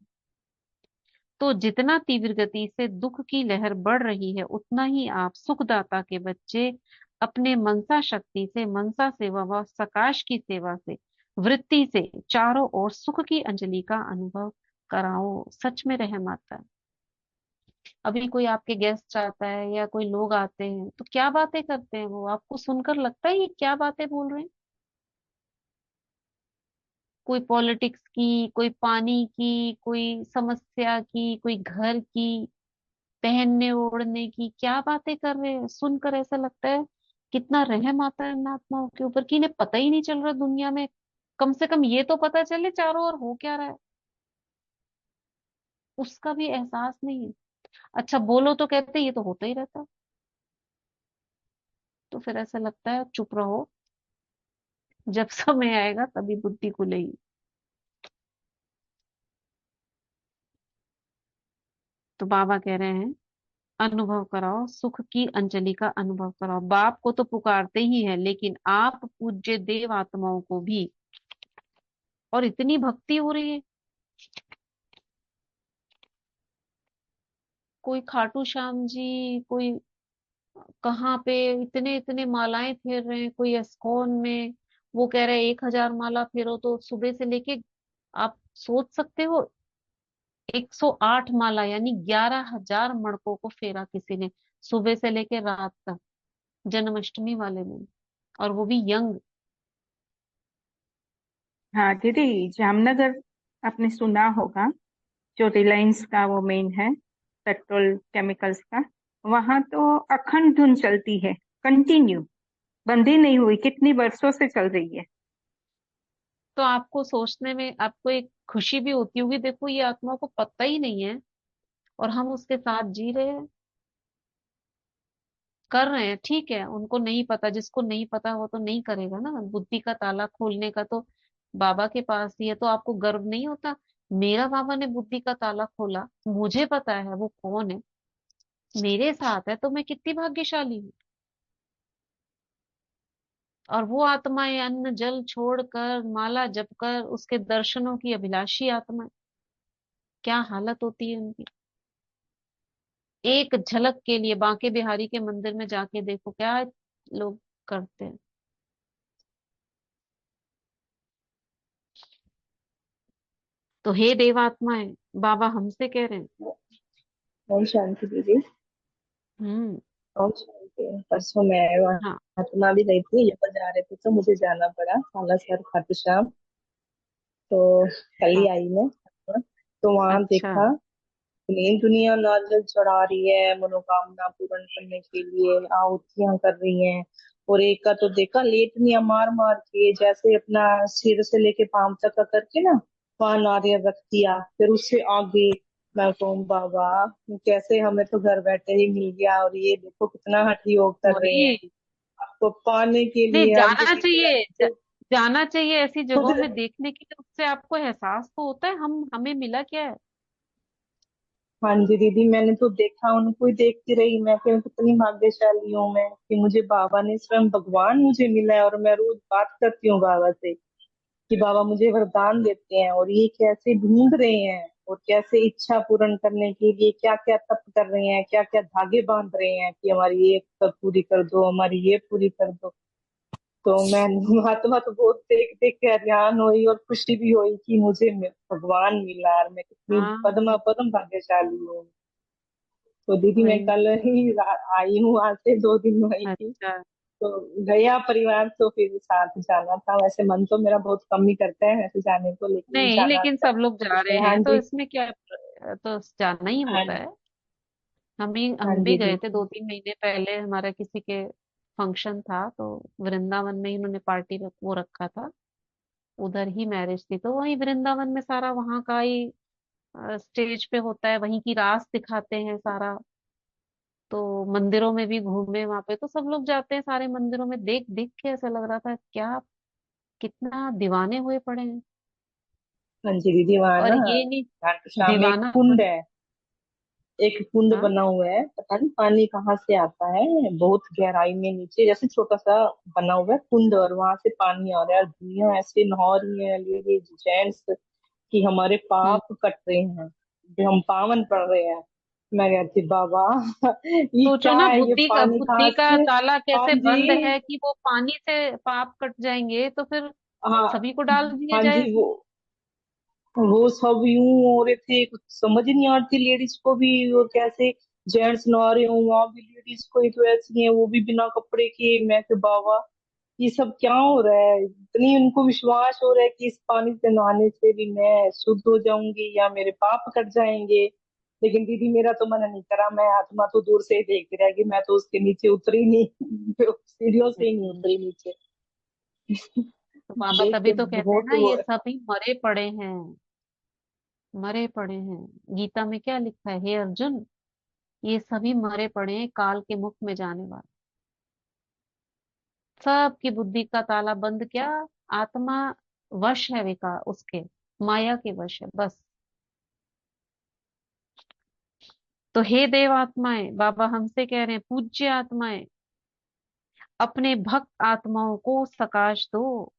तो जितना तीव्र गति से दुख की लहर बढ़ रही है, उतना ही आप सुखदाता के बच्चे अपने मनसा शक्ति से, मनसा सेवा व सकाश की सेवा से, वृत्ति से चारों ओर सुख की अंजलि का अनुभव कराओ। सच में रहम आता है। अभी कोई आपके गेस्ट आता है या कोई लोग आते हैं तो क्या बातें करते हैं, वो आपको सुनकर लगता है ये क्या बातें बोल रहे हैं। कोई पॉलिटिक्स की, कोई पानी की, कोई समस्या की, कोई घर की, पहनने ओढ़ने की, क्या बातें कर रहे हैं। सुनकर ऐसा लगता है कितना रहम आता है इन आत्माओं के ऊपर, कि इन्हें पता ही नहीं चल रहा दुनिया में, कम से कम ये तो पता चले चारों ओर हो क्या रहा है। उसका भी एहसास नहीं है। अच्छा बोलो तो कहते हैं, ये तो होता ही रहता है। तो फिर ऐसा लगता है चुप रहो, जब समय आएगा तभी बुद्धि खुलेगी। तो बाबा कह रहे हैं, अनुभव कराओ, सुख की अंजलि का अनुभव कराओ। बाप को तो पुकारते ही है, लेकिन आप पूज्य देव आत्माओं को भी, और इतनी भक्ति हो रही है। कोई खाटू श्याम जी, कोई कहाँ पे, इतने इतने मालाएं फेर रहे हैं, कोई इस्कॉन में, वो कह रहे हैं 1000 माला फेरो तो सुबह से लेके, आप सोच सकते हो 108 माला यानी 11,000 मणकों को फेरा किसी ने, सुबह से लेकर रात तक, जन्माष्टमी वाले दिन, और वो भी यंग। हाँ दीदी, जामनगर आपने सुना होगा, जो रिलायंस का वो मेन है, पेट्रोल केमिकल्स का। वहां तो अखंड धुन चलती है, कंटिन्यू, बंद ही नहीं हुई, कितनी वर्षों से चल रही है। तो आपको सोचने में आपको एक खुशी भी होती होगी, देखो ये आत्मा को पता ही नहीं है और हम उसके साथ जी रहे हैं, कर रहे हैं। ठीक है, उनको नहीं पता, जिसको नहीं पता वो तो नहीं करेगा ना। बुद्धि का ताला खोलने का तो बाबा के पास ही है। तो आपको गर्व नहीं होता, मेरा बाबा ने बुद्धि का ताला खोला, मुझे पता है वो कौन है, मेरे साथ है, तो मैं कितनी भाग्यशाली हूँ। और वो आत्माएं अन्न जल छोड़कर, माला जपकर, उसके दर्शनों की अभिलाषी आत्माएं, क्या हालत होती है उनकी। एक झलक के लिए बांके बिहारी के मंदिर में जाके देखो क्या लोग करते हैं। तो हे देवात्माएं, बाबा हमसे कह रहे हैं। ओम शांति दीदी। हम्म। ओम शांति। परसों मैं हाँ। वहाँ तो भी गई थी, यहाँ पर जा रहे थे तो मुझे जाना पड़ा सालासर खाटू श्याम। तो कल ही हाँ। आई मैं। तो वहां अच्छा। देखा, इतनी दुनिया नारियल चढ़ा रही है मनोकामना पूर्ण करने के लिए, आहुतियां कर रही हैं। और एक का तो देखा, लेटनिया मार मार के, जैसे अपना सिर से लेके पांव तक का करके ना, वहां नारियल रख दिया, फिर उससे आगे। मैं कहूँ बाबा, कैसे हमें तो घर बैठे ही मिल गया, और ये देखो कितना हठ योग कर रहे हैं। वही। आपको पाने के नहीं, लिए अब जाना किसी चाहिए, तरह जाना चाहिए ऐसी खुद। जगहों में देखने के लिए। उससे आपको एहसास तो होता है हम हमें मिला क्या है। हाँ जी दीदी, मैंने तो देखा, उनको ही देखती रही मैं, कि मैं कितनी भाग्यशाली हूँ मैं, कि मुझे बाबा ने, स्वयं भगवान मुझे मिला है। और मैं रोज बात करती हूँ बाबा से, कि बाबा मुझे वरदान देते हैं, और ये कैसे ढूंढ रहे हैं, और कैसे इच्छा पूर्ण करने के लिए क्या क्या तप कर रहे हैं, क्या क्या धागे बांध रहे हैं, कि हमारी ये तप पूरी कर दो, हमारी ये पूरी कर दो। तो मैं महात्मा तो बहुत देख देख के हैरान हुई, और खुशी भी हुई कि मुझे भगवान मिला, और मैं कितनी पद्मा हाँ। पद्म भाग्यशाली हूँ। तो दीदी मैं वही। कल ही आई हूँ, आज से 2 दिन हुई थी। अच्छा। तो गया परिवार, तो फिर साथ जाना था। वैसे मन तो मेरा बहुत कम ही करता है वैसे जाने को, लेकिन नहीं, जाना लेकिन था। सब लोग जा रहे हाँ हैं तो जी। इसमें क्या, तो जाना ही हाँ। होता है। हाँ हम भी जी गए थे दीदी। 2-3 महीने पहले, हमारा किसी के फंक्शन था तो वृंदावन में ही उन्होंने पार्टी वो रखा था। उधर ही मैरिज थी, तो वही वृंदावन में सारा वहां का ही स्टेज पे होता है, वहीं की रास दिखाते हैं सारा। तो मंदिरों में भी घूमे वहां पे, तो सब लोग जाते हैं सारे मंदिरों में, देख देख के ऐसा लग रहा था क्या, कितना दीवाने हुए पड़े हैं। हाँ जी दीदी, वहाँ और ना ये नहीं, घाट श्याम में एक दीवाना कुंड है। एक कुंड हाँ। बना हुआ है, पता नहीं पानी कहाँ से आता है, बहुत गहराई में नीचे, जैसे छोटा सा बना हुआ है कुंड, और वहां से पानी आ रहा है, और दुनिया ऐसे नहा रही है, लेडीज जेंट्स, कि हमारे हम्म। पाप कट रहे हैं, कि हम पावन पड़ रहे हैं। मैं कहती बाबा, ये सोचो क्या ना, है, ये पानी बुद्धि कहाँ का से। ताला हाँ कैसे बंद जी। है कि वो पानी से पाप कट जाएंगे, तो फिर हाँ। सभी को डाल दिया हाँ जाए जी। इसमें। वो सब यूं हो रहे थे, कुछ समझ ही नहीं आती लेडीज को भी, और कैसे जेंट्स नहा रहे हो, वहां भी लेडीज को ही तो ऐसी है, वो भी बिना कपड़े के। मैं के बाबा, ये सब क्या हो रहा है। इतनी उनको विश्वास हो रहा है कि इस पानी से नहाने से भी मैं शुद्ध हो जाऊंगी, या मेरे पाप कट जाएंगे। लेकिन दीदी मेरा तो मन नहीं करा, मैं आत्मा तो दूर से ही देखती रह गई, मैं तो उसके नीचे उतरी नहीं सीढ़ियों से ही नहीं हम्म। उतरी नीचे। तो बाबा देख तभी के तो कहते हैं बहुत ना, वो। ये सभी मरे पड़े हैं, मरे पड़े हैं। गीता में क्या लिखा है, हे अर्जुन, ये सभी मरे पड़े हैं, काल के मुख में जाने वाले। सबकी बुद्धि का ताला बंद, क्या, आत्मा वश है, विकार उसके, माया के वश है बस। तो हे देव आत्माएं, बाबा हमसे कह रहे हैं, पूज्य आत्माएं, अपने भक्त आत्माओं को सकाश दो।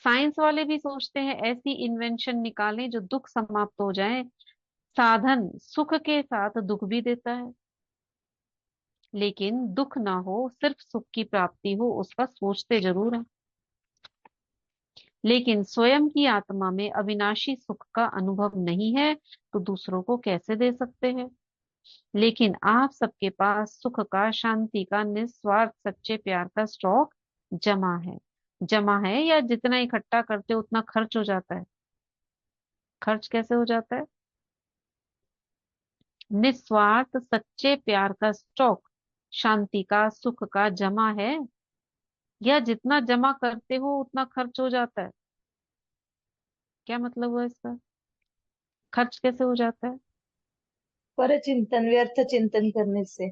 साइंस वाले भी सोचते हैं ऐसी इन्वेंशन निकालें जो दुख समाप्त हो जाए। साधन सुख के साथ दुख भी देता है, लेकिन दुख ना हो, सिर्फ सुख की प्राप्ति हो, उसका सोचते जरूर है। लेकिन स्वयं की आत्मा में अविनाशी सुख का अनुभव नहीं है, तो दूसरों को कैसे दे सकते हैं? लेकिन आप सबके पास सुख का, शांति का, निस्वार्थ सच्चे प्यार का स्टॉक जमा है। जमा है या जितना इकट्ठा करते हो उतना खर्च हो जाता है? खर्च कैसे हो जाता है? निस्वार्थ सच्चे प्यार का स्टॉक शांति का, सुख का जमा है, या जितना जमा करते हो उतना खर्च हो जाता है? क्या मतलब हुआ इसका? खर्च कैसे हो जाता है? पर चिंतन, व्यर्थ चिंतन करने से।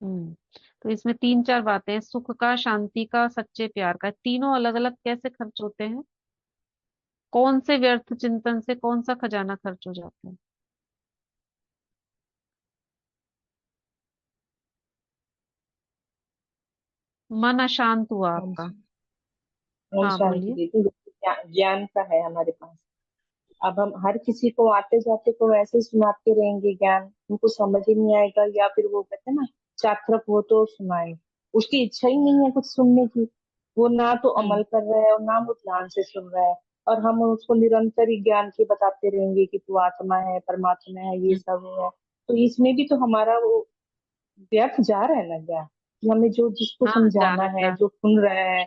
हम्म। तो इसमें तीन चार बातें हैं, सुख का, शांति का, सच्चे प्यार का, तीनों अलग अलग कैसे खर्च होते हैं? कौन से व्यर्थ चिंतन से कौन सा खजाना खर्च हो जाता है? मन अशांत हुआ हाँ आपका। जी। और हाँ शांति बोलिए। देती जैसे ज्ञान का है हमारे पास। अब हम हर किसी को आते जाते को ऐसे ही सुनाते रहेंगे ज्ञान, उनको समझ ही नहीं आएगा, या फिर वो कहते हैं ना, चातरक हो तो सुनाए। उसकी इच्छा ही नहीं है कुछ सुनने की। वो ना तो हम्म। अमल कर रहा है और ना वो ध्यान से सुन रहा है। और हम उसको निरंतर ही ज्ञान की बताते रहेंगे कि तू आत्मा है, परमात्मा है, ये हम्म। सब है। तो इसमें भी तो हमारा वो व्यर्थ जा रहा है ना ज्ञान, कि हमें जो जिसको हाँ जा समझाना रहा है, है, जा जो सुन रहा है,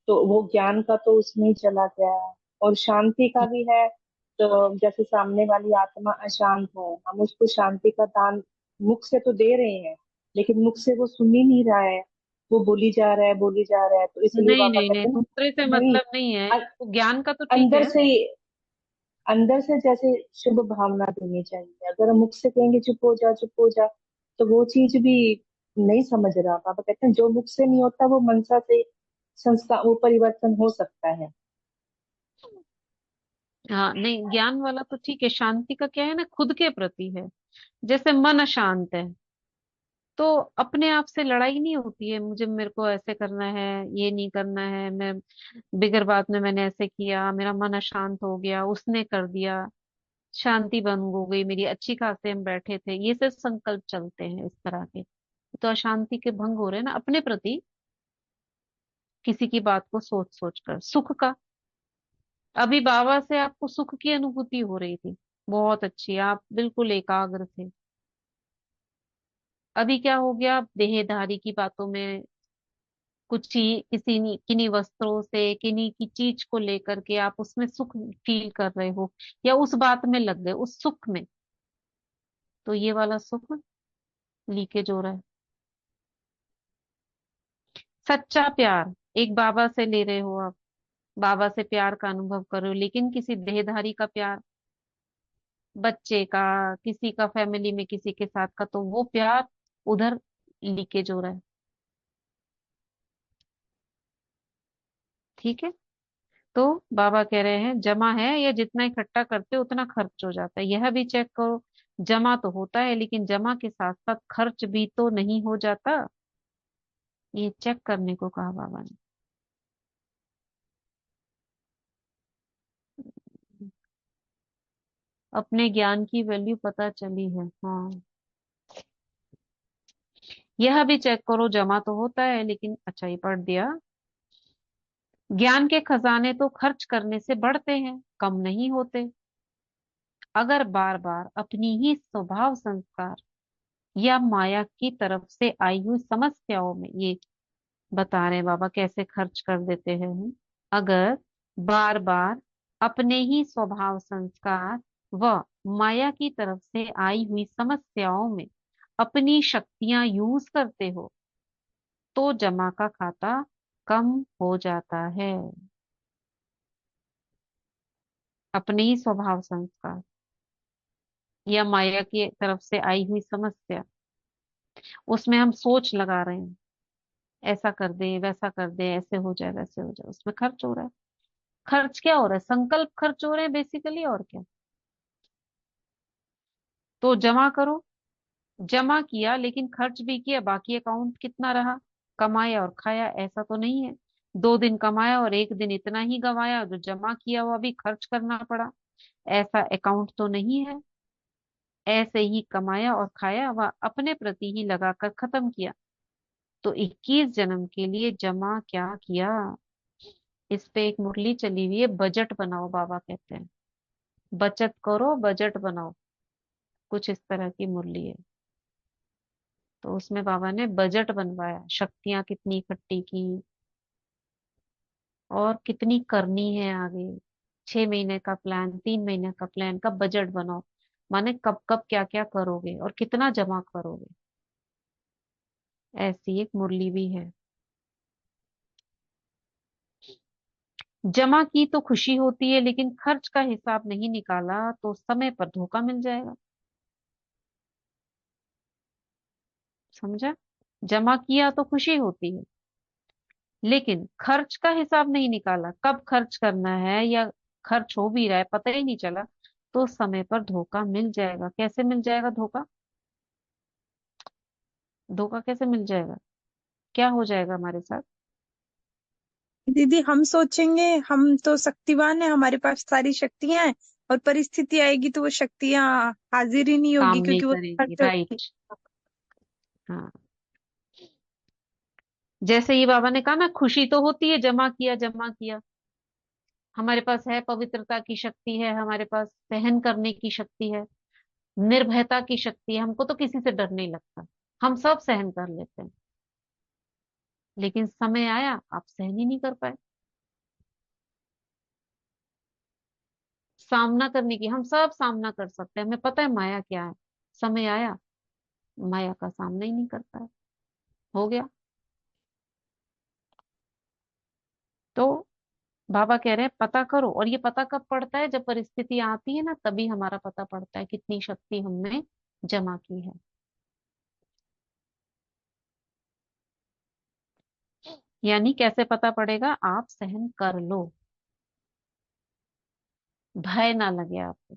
तो वो ज्ञान का तो उसमें ही चला गया है। और शांति का रहा भी है। तो जैसे सामने वाली आत्मा अशांत है, हम उसको शांति का दान मुख से तो दे रहे हैं, लेकिन मुख से वो सुन ही नहीं रहा है। वो बोली जा रहा है, बोली जा रहा है, तो है। इसलिए नहीं बाबा नहीं नहीं, कहते हैं ना, दूसरे से नहीं, मतलब नहीं है, अ- वो ज्ञान का तो ठीक अंदर है। से ही, अंदर से जैसे शुभ भावना देनी चाहिए। अगर हम मुख से कहेंगे चुप हो जा, चुप हो जा, तो वो चीज भी नहीं समझ रहा। पापा कहते हैं जो मुख से नहीं होता वो मनसा से संस्कार, वो परिवर्तन हो सकता है। हाँ नहीं, ज्ञान वाला तो ठीक है। शांति का क्या है ना, खुद के प्रति है। जैसे मन अशांत है तो अपने आप से लड़ाई नहीं होती है, मुझे, मेरे को ऐसे करना है, ये नहीं करना है, मैं बिगर बात में मैंने ऐसे किया, मेरा मन अशांत हो गया, उसने कर दिया, शांति भंग हो गई मेरी, अच्छी खासे हम बैठे थे, ये सब संकल्प चलते हैं इस तरह के। तो अशांति के भंग हो रहे हैं ना अपने प्रति, किसी की बात को सोच सोच कर। सुख का, अभी बाबा से आपको सुख की अनुभूति हो रही थी, बहुत अच्छी, आप बिल्कुल एकाग्र थे। अभी क्या हो गया, आप देहधारी की बातों में, कुछ ही किन्हीं वस्त्रों से, किन्हीं की चीज को लेकर के आप उसमें सुख फील कर रहे हो, या उस बात में लग गए, उस सुख में। तो ये वाला सुख लीकेज हो रहा है। सच्चा प्यार, एक बाबा से ले रहे हो आप, बाबा से प्यार का अनुभव कर रहे हो, लेकिन किसी देहधारी का प्यार, बच्चे का, किसी का, फैमिली में किसी के साथ का, तो वो प्यार उधर लीकेज हो रहा है। ठीक है। तो बाबा कह रहे हैं जमा है, या जितना इकट्ठा करते हो उतना खर्च हो जाता है, यह भी चेक करो। जमा तो होता है, लेकिन जमा के साथ साथ खर्च भी तो नहीं हो जाता, ये चेक करने को कहा बाबा ने। अपने ज्ञान की वैल्यू पता चली है, हाँ। यह भी चेक करो, जमा तो होता है लेकिन, अच्छा ये पढ़ दिया, ज्ञान के खजाने तो खर्च करने से बढ़ते हैं, कम नहीं होते। अगर बार बार अपनी ही स्वभाव संस्कार या माया की तरफ से आई हुई समस्याओं में, ये बता रहे हैं बाबा कैसे खर्च कर देते हैं हम। अगर बार बार अपने ही स्वभाव संस्कार व माया की तरफ से आई हुई समस्याओं में अपनी शक्तियां यूज करते हो, तो जमा का खाता कम हो जाता है। अपने ही स्वभाव संस्कार या माया की तरफ से आई हुई समस्या, उसमें हम सोच लगा रहे हैं, ऐसा कर दे, वैसा कर दे, ऐसे हो जाए, वैसे हो जाए, उसमें खर्च हो रहा है। खर्च क्या हो रहा है, संकल्प खर्च हो रहे हैं बेसिकली, और क्या। तो जमा करो, जमा किया लेकिन खर्च भी किया, बाकी अकाउंट कितना रहा, कमाया और खाया, ऐसा तो नहीं है 2 दिन कमाया और एक दिन इतना ही गंवाया, जो जमा किया वो अभी खर्च करना पड़ा, ऐसा अकाउंट तो नहीं है। ऐसे ही कमाया और खाया व अपने प्रति ही लगाकर खत्म किया, तो 21 जन्म के लिए जमा क्या किया। इस पे एक मुरली चली हुई है, बजट बनाओ बाबा कहते हैं, बचत करो बजट बनाओ, कुछ इस तरह की मुरली है। तो उसमें बाबा ने बजट बनवाया, शक्तियां कितनी इकट्ठी की और कितनी करनी है आगे। 6 महीने का प्लान, 3 महीने का प्लान का बजट बनाओ, माने कब कब क्या क्या करोगे और कितना जमा करोगे। ऐसी एक मुरली भी है। जमा की तो खुशी होती है, लेकिन खर्च का हिसाब नहीं निकाला तो समय पर धोखा मिल जाएगा। समझा? जमा किया तो खुशी होती है, लेकिन खर्च का हिसाब नहीं निकाला, कब खर्च करना है या खर्च हो भी रहा है पता ही नहीं चला, तो समय पर धोखा मिल जाएगा। कैसे मिल जाएगा धोखा? धोखा कैसे मिल जाएगा? क्या हो जाएगा हमारे साथ? दीदी हम सोचेंगे हम तो शक्तिवान है, हमारे पास सारी शक्तियां हैं, और परिस्थिति आएगी तो वो शक्तियां हाजिर ही नहीं काम होगी नहीं क्योंकि वो करेगी, खर्च होगी। राइट। हाँ, जैसे ये बाबा ने कहा ना, खुशी तो होती है जमा किया जमा किया, हमारे पास है पवित्रता की शक्ति है, हमारे पास सहन करने की शक्ति है, निर्भयता की शक्ति है, हमको तो किसी से डर नहीं लगता, हम सब सहन कर लेते हैं। लेकिन समय आया, आप सहन ही नहीं कर पाए। सामना करने की, हम सब सामना कर सकते हैं, हमें पता है माया क्या है। समय आया, माया का सामना ही नहीं कर पाए, हो गया। तो बाबा कह रहे हैं पता करो, और ये पता कब पड़ता है? जब परिस्थिति आती है ना, तभी हमारा पता पड़ता है कितनी शक्ति हमने जमा की है। यानी कैसे पता पड़ेगा? आप सहन कर लो, भय ना लगे आपको,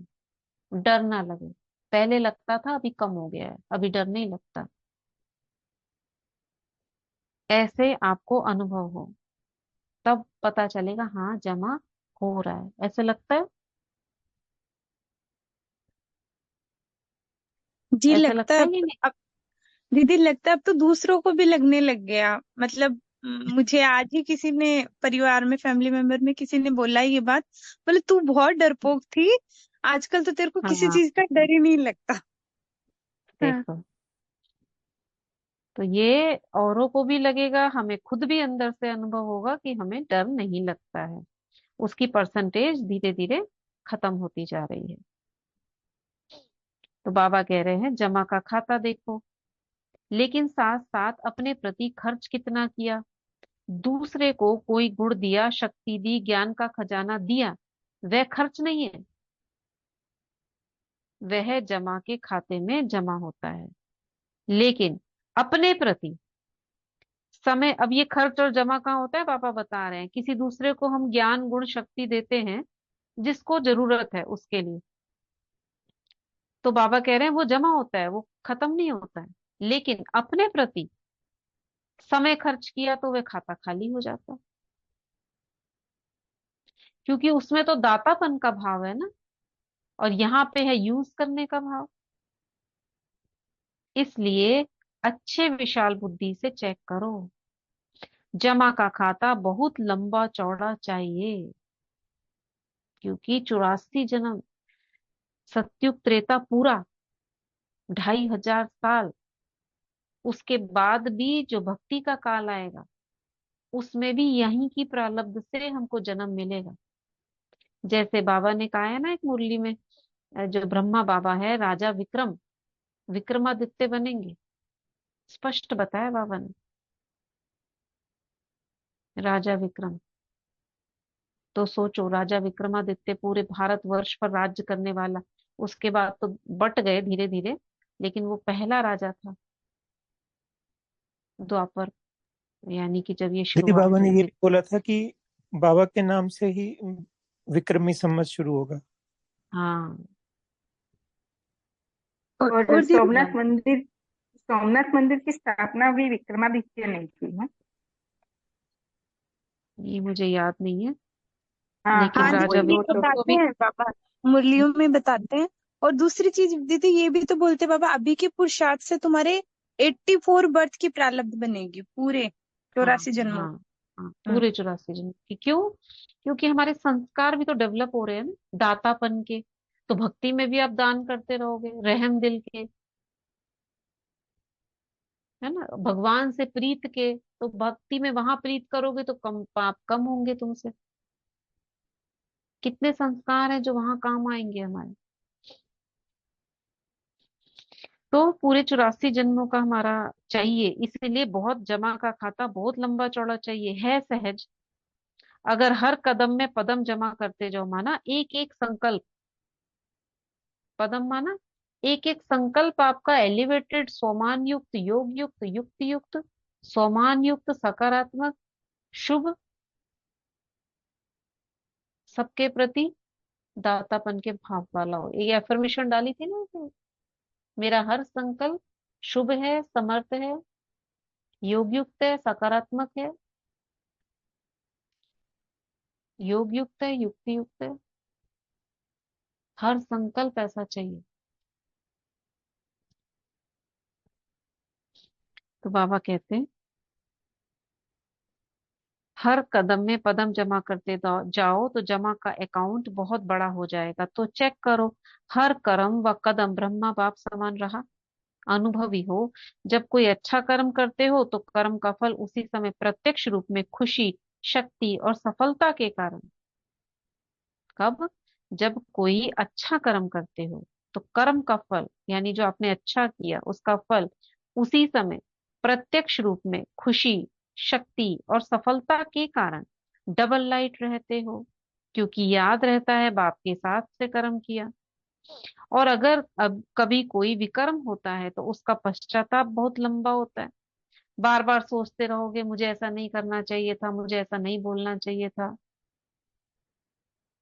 डर ना लगे। पहले लगता था, अभी कम हो गया है, अभी डर नहीं लगता। ऐसे आपको अनुभव हो, तब पता चलेगा हाँ जमा हो रहा है, ऐसे लगता है। जी ऐसे लगता है लगता है कि नहीं? अब दीदी लगता है अब तो दूसरों को भी लगने लग गया। मतलब मुझे आज ही किसी ने परिवार में फैमिली मेंबर में किसी ने बोला ये बात, बोले तू बहुत डरपोक थी, आजकल तो तेरे को किसी हाँ, चीज का डर ही नहीं लगता। हाँ। देखो, तो ये औरों को भी लगेगा, हमें खुद भी अंदर से अनुभव होगा कि हमें डर नहीं लगता है। उसकी परसेंटेज धीरे धीरे खत्म होती जा रही है। तो बाबा कह रहे हैं जमा का खाता देखो, लेकिन साथ साथ अपने प्रति खर्च कितना किया। दूसरे को कोई गुण दिया, शक्ति दी, ज्ञान का खजाना दिया, वह खर्च नहीं है, वह जमा के खाते में जमा होता है। लेकिन अपने प्रति समय, अब ये खर्च और जमा कहाँ होता है? पापा बता रहे हैं, किसी दूसरे को हम ज्ञान गुण शक्ति देते हैं जिसको जरूरत है उसके लिए, तो बाबा कह रहे हैं वो जमा होता है, वो खत्म नहीं होता है। लेकिन अपने प्रति समय खर्च किया तो वह खाता खाली हो जाता है, क्योंकि उसमें तो दातापन का भाव है ना, और यहाँ पे है यूज करने का भाव। इसलिए अच्छे विशाल बुद्धि से चेक करो, जमा का खाता बहुत लंबा चौड़ा चाहिए, क्योंकि 84 जन्म, सतयुग त्रेता पूरा, 2500 साल, उसके बाद भी जो भक्ति का काल आएगा, उसमें भी यहीं की प्रारब्ध से हमको जन्म मिलेगा। जैसे बाबा ने कहा है ना एक मुरली में, जो ब्रह्मा बाबा है राजा विक्रम, विक्रमादित्य बनेंगे, स्पष्ट बताया बाबा ने, राजा विक्रम। तो सोचो, राजा विक्रमादित्य पूरे भारतवर्ष पर राज्य करने वाला, उसके बाद तो बट गए धीरे धीरे, लेकिन वो पहला राजा था द्वापर, यानी कि जब ये दीदी शुरुआत बाबा ने हुई ये थी। बोला था कि बाबा के नाम से ही विक्रमी संवत शुरू होगा। हाँ, और और दीदी सोमनाथ मंदिर की स्थापना भी विक्रमादित्य ने की है। ये मुझे याद नहीं है, हाँ लेकिन हाँ हाँ, राजा दीदी ये वो तो विक्रम को बताते भी। हैं बाबा, मुरलियों में बताते हैं। और दूसरी चीज दीदी ये भी तो बोलते हैं बाबा, अभी के पुरुषार्थ से तुम्हारे 84 बर्थ की प्रारब्ध बनेगी पूरे हाँ 84 जन्मों। हाँ हाँ, पूरे 84 जन्म की। क्यों? क्योंकि हमारे संस्कार भी तो डेवलप हो रहे हैं ना, दातापन के। तो भक्ति में भी आप दान करते रहोगे, रहम दिल के, है ना, भगवान से प्रीत के। तो भक्ति में वहां प्रीत करोगे तो कम पाप कम होंगे तुमसे। कितने संस्कार हैं जो वहां काम आएंगे हमारे। तो पूरे 84 जन्मों का हमारा चाहिए, इसीलिए बहुत जमा का खाता बहुत लंबा चौड़ा चाहिए, है सहज। अगर हर कदम में पदम जमा करते जाओ, माना एक एक संकल्प, पदम माना एक एक संकल्प आपका एलिवेटेड, सोमान युक्त, योग युक्त, युक्ति युक्त, सोमान युक्त, सकारात्मक, शुभ, सबके प्रति दातापन के भाव वाला हो। ये एफर्मेशन डाली थी ना उसने, मेरा हर संकल्प शुभ है, समर्थ है, योग युक्त है, सकारात्मक है, योग युक्त है, युक्ति युक्त है। हर संकल्प ऐसा चाहिए। तो बाबा कहते हैं हर कदम में पदम जमा करते जाओ तो जमा का अकाउंट बहुत बड़ा हो जाएगा। तो चेक करो, हर कर्म व कदम ब्रह्मा बाप समान रहा। अनुभवी हो, जब कोई अच्छा कर्म करते हो तो कर्म का फल उसी समय प्रत्यक्ष रूप में खुशी, शक्ति और सफलता के कारण। कब? जब कोई अच्छा कर्म करते हो तो कर्म का फल, यानी जो आपने अच्छा किया उसका फल उसी समय प्रत्यक्ष रूप में खुशी, शक्ति और सफलता के कारण डबल लाइट रहते हो, क्योंकि याद रहता है बाप के साथ से कर्म किया। और अगर अब कभी कोई विकर्म होता है तो उसका पश्चाताप बहुत लंबा होता है। बार बार सोचते रहोगे मुझे ऐसा नहीं करना चाहिए था, मुझे ऐसा नहीं बोलना चाहिए था।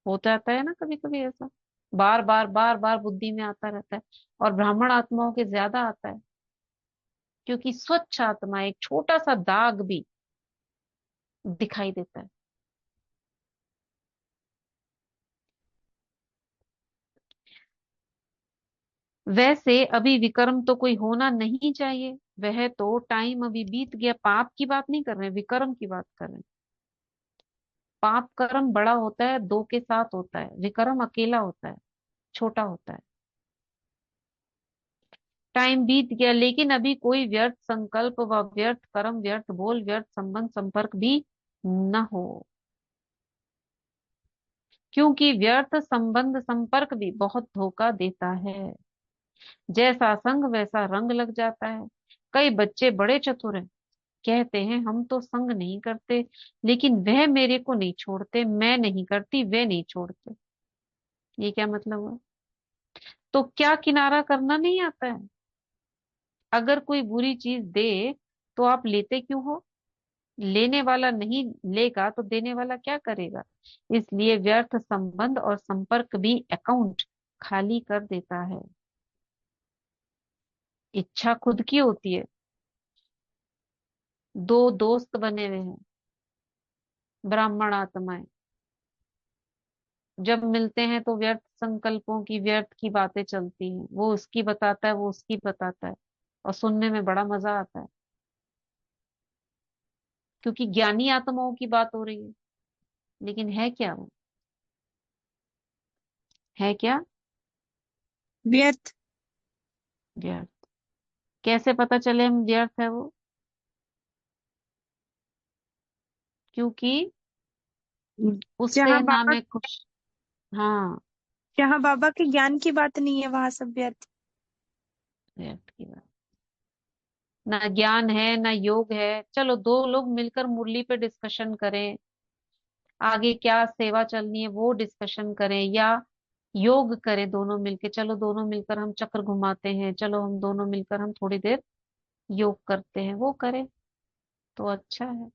हो जाता है ना कभी कभी ऐसा, बार बार बार बार बुद्धि में आता रहता है। और ब्राह्मण आत्माओं के ज्यादा आता है, क्योंकि स्वच्छ आत्मा एक छोटा सा दाग भी दिखाई देता है। वैसे अभी विकर्म तो कोई होना नहीं चाहिए, वह तो टाइम अभी बीत गया। पाप की बात नहीं कर रहे, विकर्म की बात कर रहे हैं। पाप कर्म बड़ा होता है, दो के साथ होता है, विकर्म अकेला होता है, छोटा होता है। टाइम बीत गया, लेकिन अभी कोई व्यर्थ संकल्प व व्यर्थ कर्म, व्यर्थ बोल, व्यर्थ संबंध संपर्क भी न हो। क्योंकि व्यर्थ संबंध संपर्क भी बहुत धोखा देता है। जैसा संग वैसा रंग लग जाता है। कई बच्चे बड़े चतुर हैं, कहते हैं हम तो संग नहीं करते, लेकिन वह मेरे को नहीं छोड़ते, मैं नहीं करती वे नहीं छोड़ते। ये क्या मतलब हुआ? तो क्या किनारा करना नहीं आता है? अगर कोई बुरी चीज दे तो आप लेते क्यों हो? लेने वाला नहीं लेगा तो देने वाला क्या करेगा? इसलिए व्यर्थ संबंध और संपर्क भी अकाउंट खाली कर देता है। इच्छा खुद की होती है। दो दोस्त बने हुए हैं, ब्राह्मण आत्माएं, जब मिलते हैं तो व्यर्थ संकल्पों की, व्यर्थ की बातें चलती हैं। वो उसकी बताता है, वो उसकी बताता है, और सुनने में बड़ा मजा आता है, क्योंकि ज्ञानी आत्माओं की बात हो रही है। लेकिन है क्या वो? है क्या? व्यर्थ। व्यर्थ। कैसे पता चले हम व्यर्थ है वो? क्योंकि उससे जहाँ ना बाबा मैं खुश। हाँ, जहाँ बाबा के ज्ञान की बात नहीं है वहां सब व्यर्थ। व्यर्थ की बात। ना ज्ञान है ना योग है। चलो दो लोग मिलकर मुरली पे डिस्कशन करें, आगे क्या सेवा चलनी है वो डिस्कशन करें, या योग करें दोनों मिलके। चलो दोनों मिलकर हम चक्र घुमाते हैं, चलो हम दोनों मिलकर हम थोड़ी देर योग करते हैं, वो करें तो अच्छा है।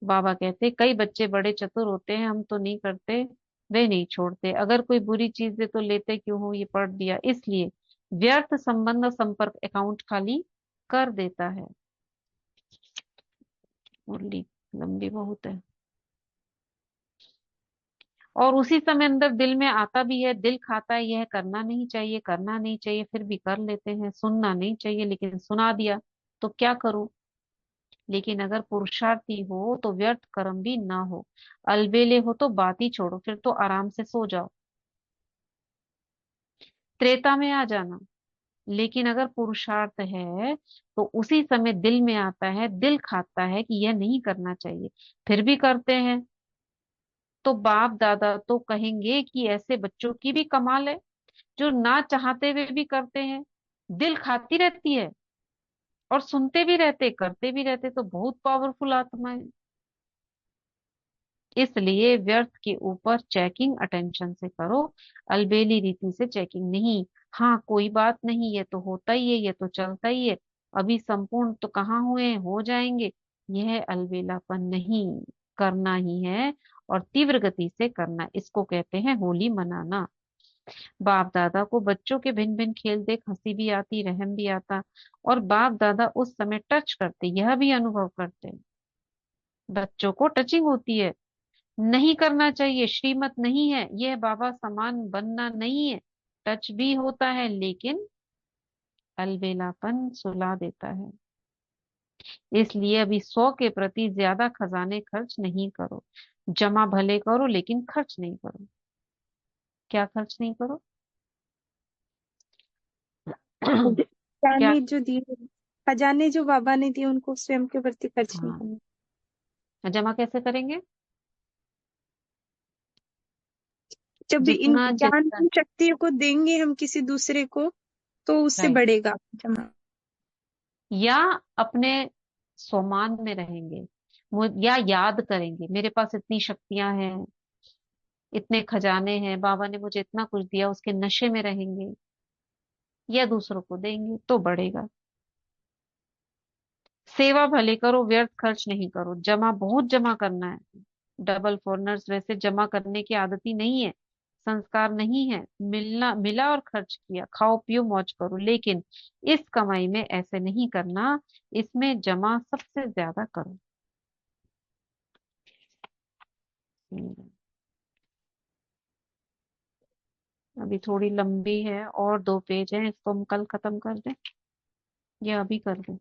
बाबा कहते कई बच्चे बड़े चतुर होते हैं, हम तो नहीं करते वे नहीं छोड़ते। अगर कोई बुरी चीज दे तो लेते क्यों हो? ये पढ़ दिया। इसलिए व्यर्थ संबंध और संपर्क अकाउंट खाली कर देता है। मुरली लंबी बहुत है। और उसी समय अंदर दिल में आता भी है, दिल खाता है यह करना नहीं चाहिए, करना नहीं चाहिए, फिर भी कर लेते हैं। सुनना नहीं चाहिए लेकिन सुना दिया, तो क्या करूं? लेकिन अगर पुरुषार्थी हो तो व्यर्थ कर्म भी ना हो। अलबेले हो तो बात ही छोड़ो, फिर तो आराम से सो जाओ, त्रेता में आ जाना। लेकिन अगर पुरुषार्थ है तो उसी समय दिल में आता है, दिल खाता है कि यह नहीं करना चाहिए, फिर भी करते हैं, तो बाप दादा तो कहेंगे कि ऐसे बच्चों की भी कमाल है, जो ना चाहते हुए भी करते हैं, दिल खाती रहती है और सुनते भी रहते, करते भी रहते, तो बहुत पावरफुल आत्मा है। इसलिए व्यर्थ के ऊपर चेकिंग अटेंशन से करो, अलबेली रीति से चेकिंग नहीं। हाँ कोई बात नहीं, ये तो होता ही है, ये तो चलता ही है, अभी संपूर्ण तो कहाँ हुए हैं, हो जाएंगे, यह अलबेलापन नहीं, करना ही है, और तीव्र गति से करना, इसको कहते हैं होली मनाना। बाप दादा को बच्चों के भिन्न भिन्न खेल देख हंसी भी आती, रहम भी आता, और बाप दादा उस समय टच करते, यह भी अनुभव करते, बच्चों को टचिंग होती है। नहीं करना चाहिए, श्रीमत नहीं है, यह बाबा समान बनना नहीं है, टच भी होता है, लेकिन अलबेलापन सुला देता है। इसलिए अभी 100 के प्रति ज्यादा खजाने खर्च नहीं करो, जमा भले करो लेकिन खर्च नहीं करो। क्या खर्च नहीं करो? क्या? खजाने जो दिए, खजाने जो बाबा ने दिए उनको स्वयं के प्रति खर्च नहीं हाँ, करना। जमा कैसे करेंगे? जब इन जितना ज्ञान चिंतन, की शक्तियों को देंगे हम किसी दूसरे को, तो उससे राइट, बढ़ेगा जमा। या अपने स्वमान में रहेंगे, या याद करेंगे मेरे पास इतनी शक्तियां हैं, इतने खजाने हैं, बाबा ने मुझे इतना कुछ दिया, उसके नशे में रहेंगे, या दूसरों को देंगे तो बढ़ेगा। सेवा भले करो, व्यर्थ खर्च नहीं करो, जमा बहुत जमा करना है। डबल फॉरनर्स वैसे जमा करने की आदती नहीं है, संस्कार नहीं है, मिलना मिला और खर्च किया, खाओ पियो मौज करो, लेकिन इस कमाई में ऐसे नहीं करना, इसमें जमा सबसे ज्यादा करो। हम्म, अभी थोड़ी लंबी है, और 2 पेज है, इसको हम कल खत्म कर दें या अभी कर दें?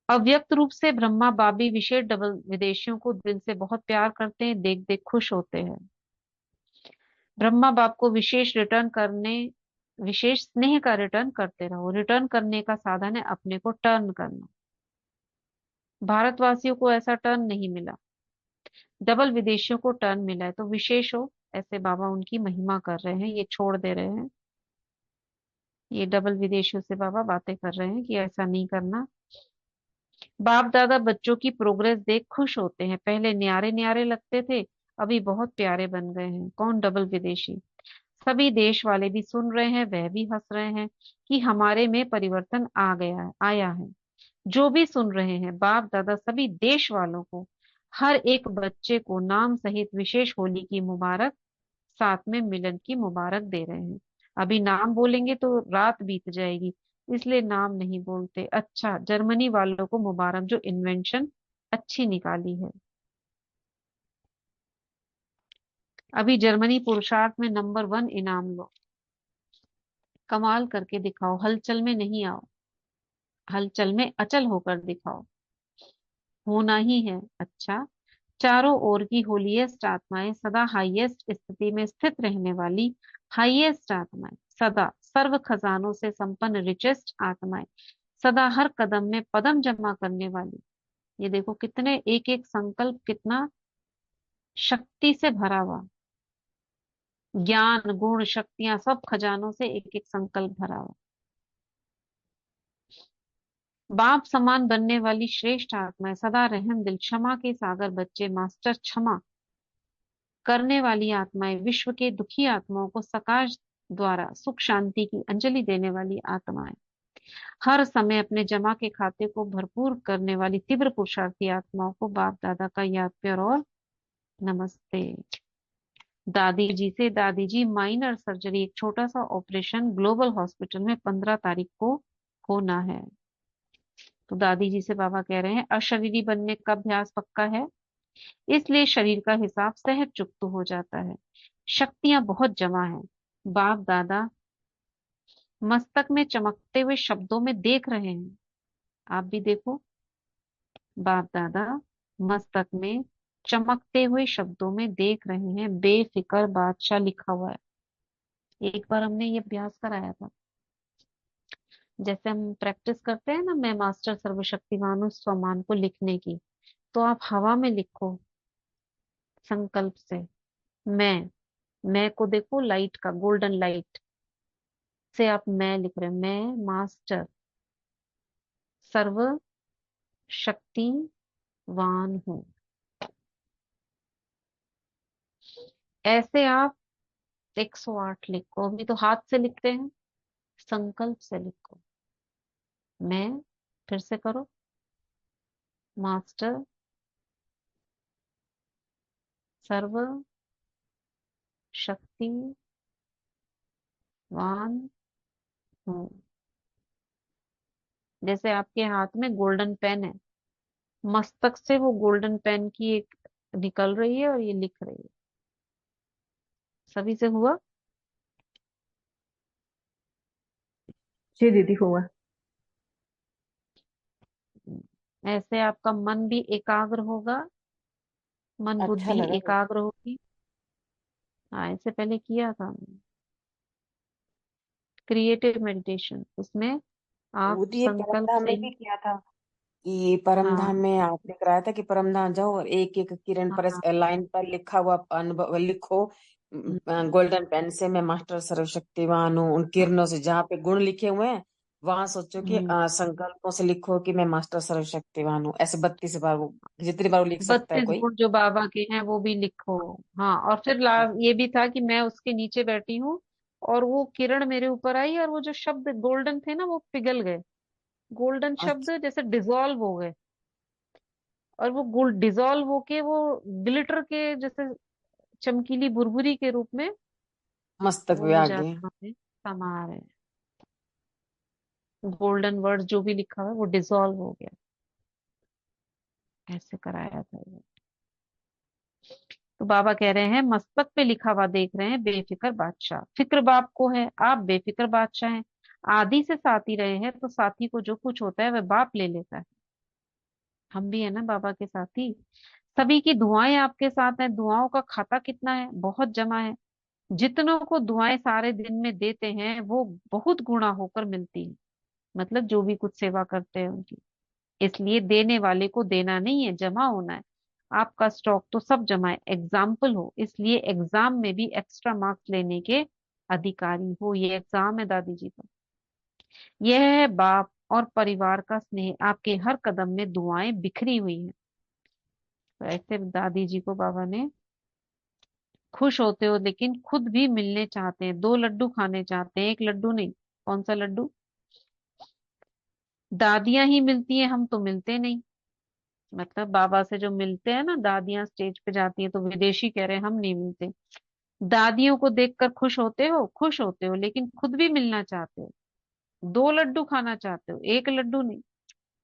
अव्यक्त रूप से ब्रह्मा बाबी विशेष डबल विदेशियों को दिल से बहुत प्यार करते हैं, देख देख खुश होते हैं। ब्रह्मा बाप को विशेष रिटर्न करने, विशेष स्नेह का रिटर्न करते रहो। रिटर्न करने का साधन है अपने को टर्न करना। भारतवासियों को ऐसा टर्न नहीं मिला, डबल विदेशियों को टर्न मिला है, तो विशेष हो, ऐसे बाबा उनकी महिमा कर रहे हैं, ये छोड़ दे रहे हैं, ये डबल विदेशियों से बाबा बातें कर रहे हैं कि ऐसा नहीं करना। बाप दादा बच्चों की प्रोग्रेस देख खुश होते हैं, पहले न्यारे न्यारे लगते थे, अभी बहुत प्यारे बन गए हैं। कौन? डबल विदेशी। सभी देश वाले भी सुन रहे हैं, वह भी हंस रहे हैं कि हमारे में परिवर्तन आ गया है, आया है। जो भी सुन रहे हैं, बाप दादा सभी देश वालों को, हर एक बच्चे को नाम सहित विशेष होली की मुबारक, साथ में मिलन की मुबारक दे रहे हैं। अभी नाम बोलेंगे तो रात बीत जाएगी, इसलिए नाम नहीं बोलते। अच्छा, जर्मनी वालों को मुबारक, जो इन्वेंशन अच्छी निकाली है। अभी जर्मनी पुरुषार्थ में नंबर 1 इनाम लो, कमाल करके दिखाओ, हलचल में नहीं आओ, हलचल में अचल होकर दिखाओ, होना ही है। अच्छा, चारों ओर की होलीएस्ट आत्माएं, सदा हाईएस्ट स्थिति में स्थित रहने वाली हाईएस्ट आत्माएं, सदा सर्व खजानों से संपन्न रिचेस्ट आत्माएं, सदा हर कदम में पदम जमा करने वाली। ये देखो कितने एक एक संकल्प, कितना शक्ति से भरा हुआ, ज्ञान गुण शक्तियां सब खजानों से एक एक संकल्प भरा हुआ। बाप समान बनने वाली श्रेष्ठ आत्माएं, सदा रहम दिल, क्षमा के सागर बच्चे, मास्टर क्षमा करने वाली आत्माएं, विश्व के दुखी आत्माओं को सकाश द्वारा सुख शांति की अंजलि देने वाली आत्माएं, हर समय अपने जमा के खाते को भरपूर करने वाली तीव्र पुरुषार्थी आत्माओं को बाप दादा का याद प्यार और नमस्ते। दादी जी से, दादी जी माइनर सर्जरी, एक छोटा सा ऑपरेशन ग्लोबल हॉस्पिटल में 15 तारीख को होना है। तो दादी जी से बाबा कह रहे हैं अशरीरी बनने का अभ्यास पक्का है, इसलिए शरीर का हिसाब सहज चुकत हो जाता है, शक्तियां बहुत जमा है। बाप दादा मस्तक में चमकते हुए शब्दों में देख रहे हैं। आप भी देखो, बाप दादा मस्तक में चमकते हुए शब्दों में देख रहे हैं, बेफिक्र बादशाह लिखा हुआ है। एक बार हमने ये अभ्यास कराया था। जैसे हम प्रैक्टिस करते हैं ना, मैं मास्टर सर्वशक्तिमान हूँ स्वमान को लिखने की, तो आप हवा में लिखो संकल्प से। मैं को देखो, लाइट का, गोल्डन लाइट से आप मैं लिख रहे हैं, मैं मास्टर सर्व शक्तिवान हूँ। ऐसे आप 108 लिखो। अभी तो हाथ से लिखते हैं, संकल्प से लिखो। मैं, फिर से करो, मास्टर सर्व शक्तिवान हूँ। जैसे आपके हाथ में गोल्डन पेन है, मस्तक से वो गोल्डन पेन की एक निकल रही है और ये लिख रही है। सभी से हुआ? जी दीदी हुआ। ऐसे आपका मन भी एकाग्र होगा, मन अच्छा बुद्धि लगा। एकाग्र होगी। हाँ, इससे पहले किया था क्रिएटिव मेडिटेशन, उसमें आप वो ये संकल्प परमधाम से में ही। भी किया था कि परमधाम हाँ में आपने कराया था कि परमधाम जाओ और एक एक किरण पर हाँ। लाइन पर लिखा हुआ अनुभव लिखो। हम्म, गोल्डन पेन से मैं मास्टर सर्वशक्तिवान हूँ, उन किरणों से जहाँ पे गुण लिखे हुए हैं वहां सोचो कि हम्म। संकल्पों से लिखो कि मैं मास्टर सर्वशक्तिवान हूँ। ऐसे 32 बार, वो जितनी बार वो लिख सकता है 32 कोई। गुण जो बाबा के हैं वो भी लिखो। हाँ, और फिर ये भी था कि मैं उसके नीचे बैठी हूँ और वो किरण मेरे ऊपर आई और वो जो शब्द गोल्डन थे ना वो पिघल गए। गोल्डन शब्द अच्छा, जैसे डिजोल्व हो गए, और वो गोल्ड डिजोल्व होके वो ग्लिटर के जैसे चमकीली बुरबुरी के रूप में मस्तक वो भी आ मुझे गए। आत्मा में समा रहे हैं। गोल्डन वर्ड जो भी लिखा हुआ है वो डिसॉल्व हो गया। ऐसे कराया था ये। तो बाबा कह रहे हैं मस्तक पे लिखा हुआ देख रहे हैं, बेफिक्र बादशाह। फिक्र बाप को है, आप बेफिक्र बादशाह हैं। आदि से साथी रहे हैं तो साथी को जो कुछ होता है वह बाप ले लेता है। हम भी है ना बाबा के साथी। सभी की दुआएं आपके साथ हैं। दुआओं का खाता कितना है? बहुत जमा है। जितनों को दुआएं सारे दिन में देते हैं वो बहुत गुणा होकर मिलती है। मतलब जो भी कुछ सेवा करते हैं उनकी। इसलिए देने वाले को देना नहीं है, जमा होना है। आपका स्टॉक तो सब जमा है, एग्जाम्पल हो, इसलिए एग्जाम में भी एक्स्ट्रा मार्क्स लेने के अधिकारी हो। ये एग्जाम है दादी जी का। यह है बाप और परिवार का स्नेह, आपके हर कदम में दुआएं बिखरी हुई हैं। तो ऐसे दादी जी को बाबा ने, खुश होते हो लेकिन खुद भी मिलने चाहते हैं, 2 लड्डू खाने चाहते हैं, एक लड्डू नहीं। कौन सा लड्डू? दादियां ही मिलती हैं, हम तो मिलते नहीं। मतलब बाबा से जो मिलते हैं ना, दादियां स्टेज पे जाती हैं तो विदेशी कह रहे हैं हम नहीं मिलते। दादियों को देखकर खुश होते हो, खुश होते हो लेकिन खुद भी मिलना चाहते हो। 2 लड्डू खाना चाहते हो, एक लड्डू नहीं।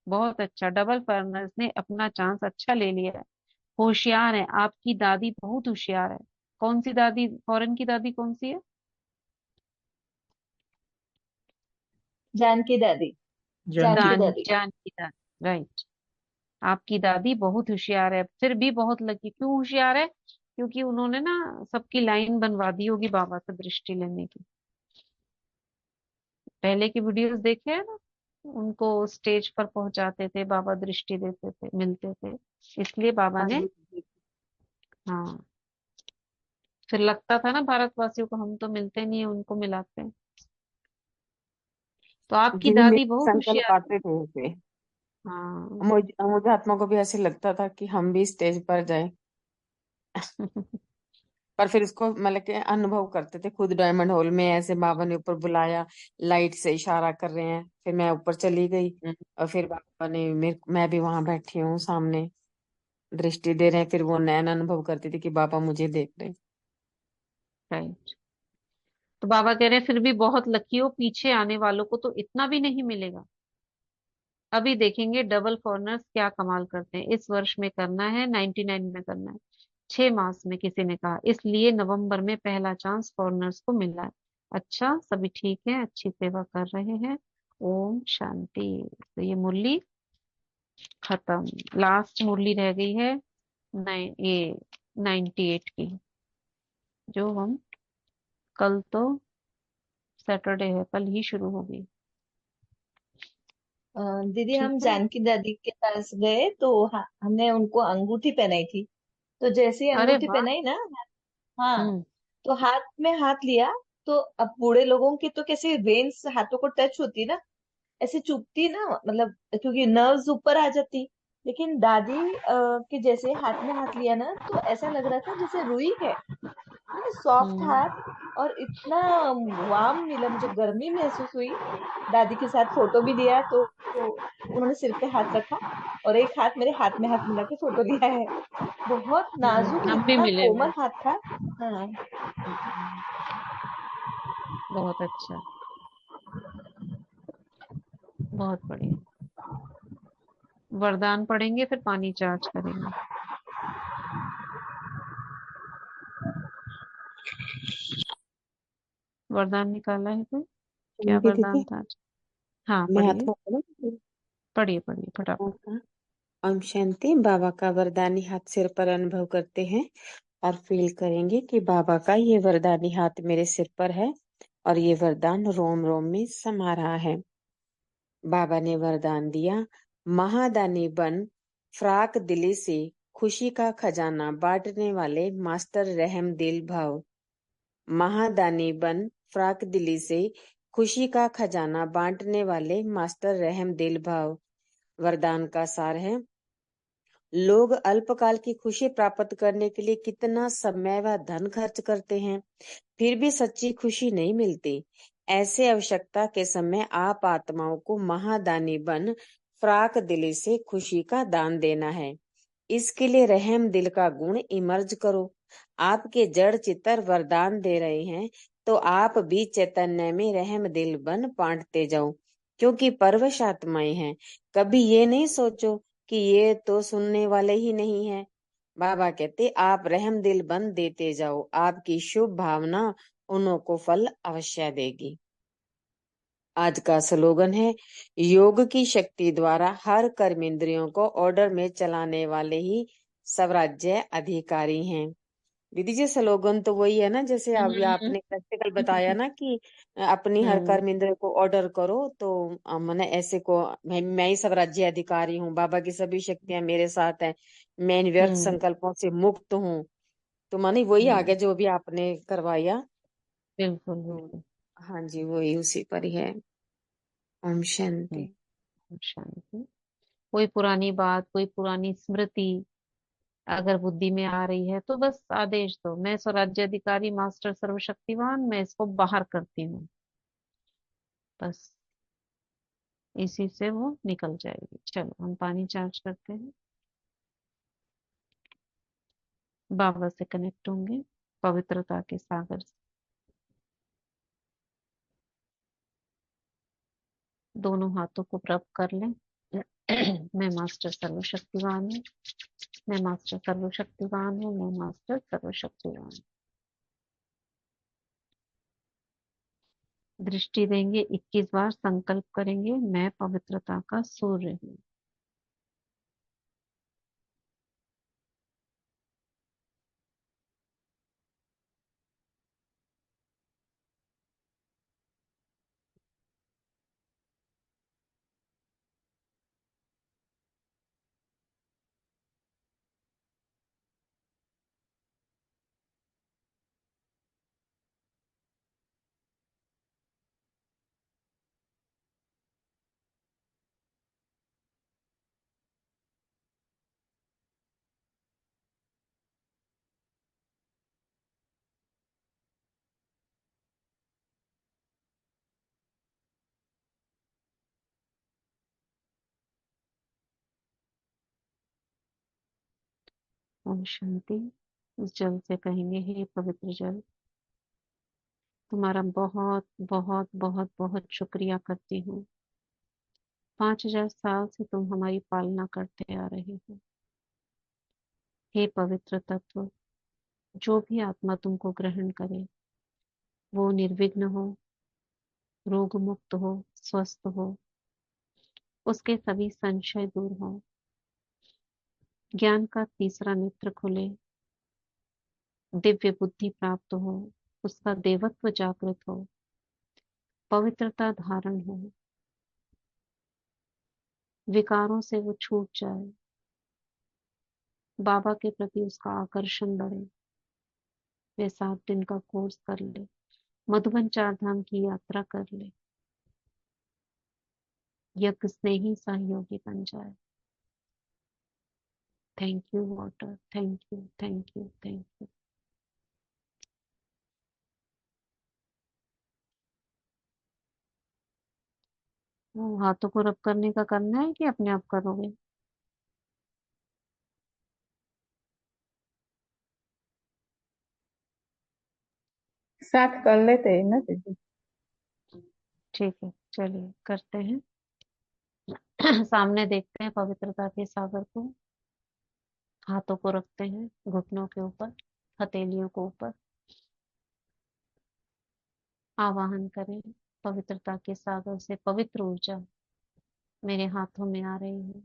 बहुत अच्छा, डबल फर्नस ने अपना चांस अच्छा ले लिया है। होशियार है आपकी दादी, बहुत होशियार है। कौन सी दादी? फॉरेन की दादी कौन सी है? जानकी दादी। जानकी। जानकी जान दादी। जान की दादी, राइट। आपकी दादी बहुत होशियार है, फिर भी बहुत लकी। क्यों होशियार है? क्योंकि उन्होंने ना सबकी लाइन बनवा दी होगी बाबा से दृष्टि लेने की। पहले की वीडियोस देखे हैं ना, उनको स्टेज पर पहुंचाते थे बाबा, दृष्टि देते थे, मिलते थे। इसलिए बाबा हाँ ने, जी। हाँ, फिर लगता था ना भारतवासियों को हम तो मिलते नहीं है, उनको मिलाते हैं। तो आपकी जिन दादी मेरे बहुत संकल्प होशियार थी। आते थे उसे, हाँ। मुझे आत्मा को भी ऐसे लगता था कि हम भी स्टेज पर जाए। पर फिर उसको मतलब कि अनुभव करते थे खुद, डायमंड हॉल में ऐसे बाबा ने ऊपर बुलाया, लाइट से इशारा कर रहे हैं, फिर मैं ऊपर चली गई और फिर बाबा ने मैं भी वहां बैठी हूँ सामने, दृष्टि दे रहे हैं, फिर वो नैन अनुभव करती थी कि बाबा मुझे देख रहे हैं। राइट। तो बाबा कह रहे हैं फिर भी बहुत लकी हो, पीछे आने वालों को तो इतना भी नहीं मिलेगा। अभी देखेंगे डबल फॉरनर्स क्या कमाल करते हैं। इस वर्ष में करना है, 99 में करना है, 6 मास में किसी ने कहा। इसलिए नवंबर में पहला चांस फॉरनर्स को मिला है। अच्छा, सभी ठीक है, अच्छी सेवा कर रहे हैं। ओम शांति। तो ये मुरली खत्म। लास्ट मुरली रह गई है ये 98 की, जो हम कल तो सैटरडे है, कल ही शुरू होगी। दीदी ठीक हम है। जानकी दादी के पास गए तो हमने उनको अंगूठी पहनाई थी। तो जैसे ही अरे अंगूठी वाह। पहनाई ना, हाँ, हम्म। तो हाथ में हाथ लिया। तो अब बूढ़े लोगों की तो कैसे वेन्स हाथों को टच होती ना, ऐसे चुभती ना, मतलब क्योंकि नर्व्स ऊपर आ जाती। लेकिन दादी के जैसे हाथ में हाथ लिया ना, तो ऐसा लग रहा था जैसे रुई है, सॉफ्ट हम्म। हाथ। और इतना वार्म मिला, मुझे गर्मी महसूस हुई। दादी के साथ फोटो भी लिया तो उन्होंने सिर पे हाथ रखा और एक हाथ मेरे हाथ में हाथ मिला के फोटो लिया है। बहुत नाजुक और हम भी इतना मिले हुए। कोमल हाथ था। हाँ। हम्म, बहुत अच्छा। बहुत बढ़िया। वरदान पढ़ेंगे, फिर पानी चार्ज करेंगे। वरदान निकाला है कोई? क्या सुनेंगे वरदान दीदी? था आज? हाँ, मैं हाथ पढ़िए। में पकड़ा। पढ़िए पढ़िए फटाफट। ओम शांति। बाबा का वरदानी हाथ सिर पर अनुभव करते हैं और फील करेंगे कि बाबा का ये वरदानी हाथ मेरे सिर पर है और ये वरदान रोम रोम में समा रहा है। बाबा ने वरदान दिया, महादानी बन, फ्राक दिली से खुशी का खजाना बांटने वाले मास्टर रहम दिल भाव। महादानी बन, फ्राक दिली से खुशी का खजाना बांटने वाले मास्टर रहम दिल भाव। वरदान का सार है, लोग अल्पकाल की खुशी प्राप्त करने के लिए कितना समय व धन खर्च करते हैं, फिर भी सच्ची खुशी नहीं मिलती। ऐसे आवश्यकता के समय आप आत्माओं को महादानी बन फ्राक दिली से खुशी का दान देना है। इसके लिए रहम दिल का गुण इमर्ज करो। आपके जड़ चित्तर वरदान दे रहे हैं, तो आप भी चैतन्य में रहम दिल बन बांटते जाओ, क्योंकि परवश आत्माएं हैं। कभी ये नहीं सोचो कि ये तो सुनने वाले ही नहीं है। बाबा कहते आप रहम दिल बन देते जाओ, आपकी शुभ भावना उन्हों को फल अवश्य देगी। आज का स्लोगन है, योग की शक्ति द्वारा हर कर्मेंद्रियों को ऑर्डर में चलाने वाले ही स्वराज्य अधिकारी हैं। दीदी जी स्लोगन तो वही है ना, जैसे अभी हम्म। आपने प्रैक्टिकल बताया ना कि अपनी हर हम्म। कर्मेंद्र को ऑर्डर करो, तो मैंने ऐसे को मैं ही स्वराज्य अधिकारी हूँ, बाबा की सभी शक्तियां मेरे साथ हैं, मैं इन व्यर्थ हम्म। संकल्पों से मुक्त हूँ। तो मानी वही आगे हम्म, जो भी आपने करवाया। बिल्कुल तो बिल्कुल। हाँ जी, वही उसी पर ही है। ओम शांति। हम्म, शांति। कोई पुरानी बात, कोई पुरानी स्मृति अगर बुद्धि में आ रही है तो बस आदेश दो, मैं स्वराज्य अधिकारी मास्टर सर्वशक्तिवान, मैं इसको बाहर करती हूँ। बस इसी से वो निकल जाएगी। चलो हम पानी चार्ज करते हैं। बाबा से कनेक्ट होंगे, पवित्रता के सागर से। दोनों हाथों को प्रप कर लें। मैं मास्टर सर्वशक्तिवान हूँ, मैं मास्टर सर्वशक्तिवान हूँ, मैं मास्टर सर्वशक्तिवान हूँ। दृष्टि देंगे, 21 बार संकल्प करेंगे, मैं पवित्रता का सूर्य हूँ। ओम शांति। इस जल से कहेंगे, हे पवित्र जल, तुम्हारा बहुत बहुत बहुत बहुत शुक्रिया करती हूँ। 5000 साल से तुम हमारी पालना करते आ रहे हो। हे पवित्र तत्व, जो भी आत्मा तुमको ग्रहण करे, वो निर्विघ्न हो, रोग मुक्त हो, स्वस्थ हो, उसके सभी संशय दूर हो, ज्ञान का तीसरा नेत्र खुले, दिव्य बुद्धि प्राप्त हो, उसका देवत्व जागृत हो, पवित्रता धारण हो, विकारों से वो छूट जाए, बाबा के प्रति उसका आकर्षण बढ़े, वे 7 दिन का कोर्स कर ले, मधुबन 4 धाम की यात्रा कर ले, यज्ञ स्नेही सहयोगी बन जाए। Thank you water, thank you, thank you, thank you. वो हाथों को रब करने का करना है कि अपने आप करोगे? साथ कर लेते हैं ना दीदी। ठीक है, चलिए करते हैं। सामने देखते हैं पवित्रता के सागर को, हाथों को रखते हैं घुटनों के ऊपर, हथेलियों को ऊपर, आवाहन करें पवित्रता के सागर से पवित्र ऊर्जा मेरे हाथों में आ रही है,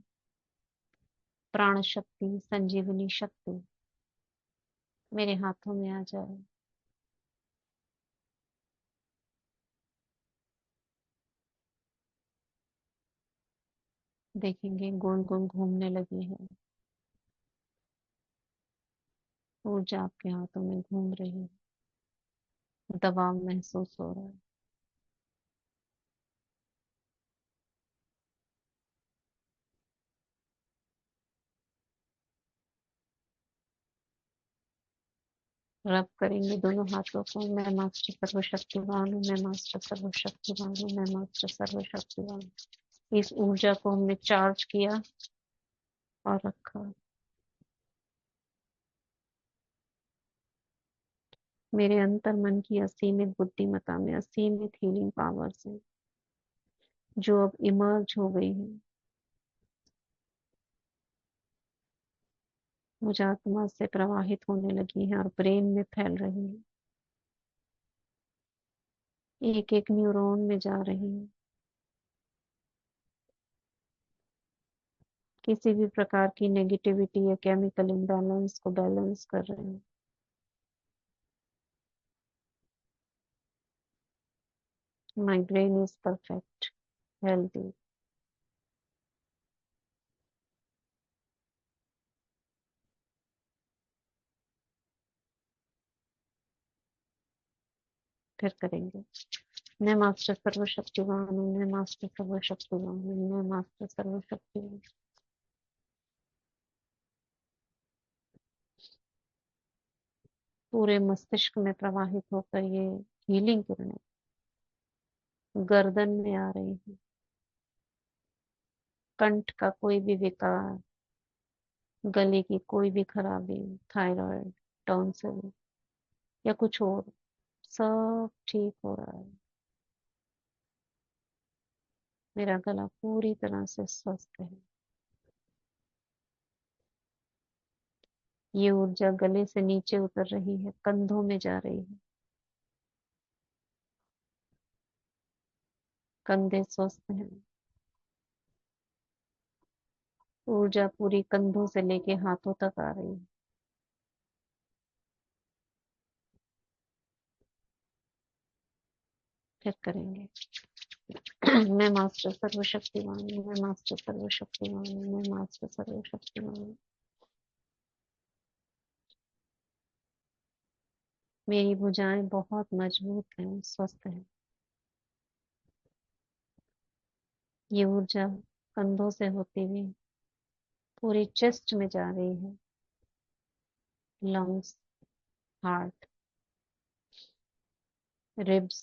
प्राण शक्ति, संजीवनी शक्ति मेरे हाथों में आ जाए। देखेंगे गोल गोल घूमने लगी है, ऊर्जा आपके हाथों में घूम रही है, दबाव महसूस हो रहा है। रब करेंगे दोनों हाथों को। मैं मास्टर सर्वशक्तिवान हूँ, मैं मास्टर सर्वशक्तिवान हूँ, मैं मास्टर सर्वशक्तिवान हूँ। इस ऊर्जा को हमने चार्ज किया और रखा। मेरे अंतर मन की असीमित बुद्धिमत्ता में, असीमित हीलिंग पावर से जो अब इमर्ज हो गई है, मुझे आत्मा से प्रवाहित होने लगी है और ब्रेन में फैल रही है, एक एक न्यूरॉन में जा रही है। किसी भी प्रकार की नेगेटिविटी या केमिकल इम्बैलेंस को बैलेंस कर रहे हैं। My brain is perfect, healthy. फिर करेंगे। मैं मास्टर सर्वशक्तिवान हूँ, मैं मास्टर सर्वशक्तिवान हूँ, मैं मास्टर सर्वशक्तिवान। पूरे मस्तिष्क में प्रवाहित होकर ये हीलिंग किरणें गर्दन में आ रही है। कंठ का कोई भी विकार, गले की कोई भी खराबी, थायराइड, टॉन्सिल या कुछ और, सब ठीक हो रहा है। मेरा गला पूरी तरह से स्वस्थ है। ये ऊर्जा गले से नीचे उतर रही है, कंधों में जा रही है, कंधे स्वस्थ हैं। ऊर्जा पूरी कंधों से लेके हाथों तक आ रही है। फिर करेंगे। मैं मास्टर सर्वशक्तिवान हूँ, मैं मास्टर सर्वशक्तिवान हूँ, मैं मास्टर सर्वशक्तिवान हूँ। मेरी भुजाएं बहुत मजबूत हैं, स्वस्थ हैं। ये ऊर्जा कंधों से होती हुई पूरी चेस्ट में जा रही है, लंग्स, हार्ट, रिब्स,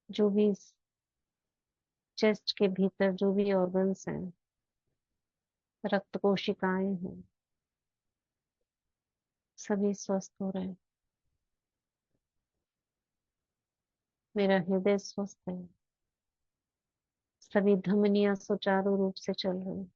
जो भी चेस्ट के भीतर जो भी ऑर्गन्स हैं, रक्त कोशिकाएं हैं, सभी स्वस्थ हो रहे हैं। मेरा हृदय स्वस्थ है, सभी धमनियां सुचारू रूप से चल रही हैं।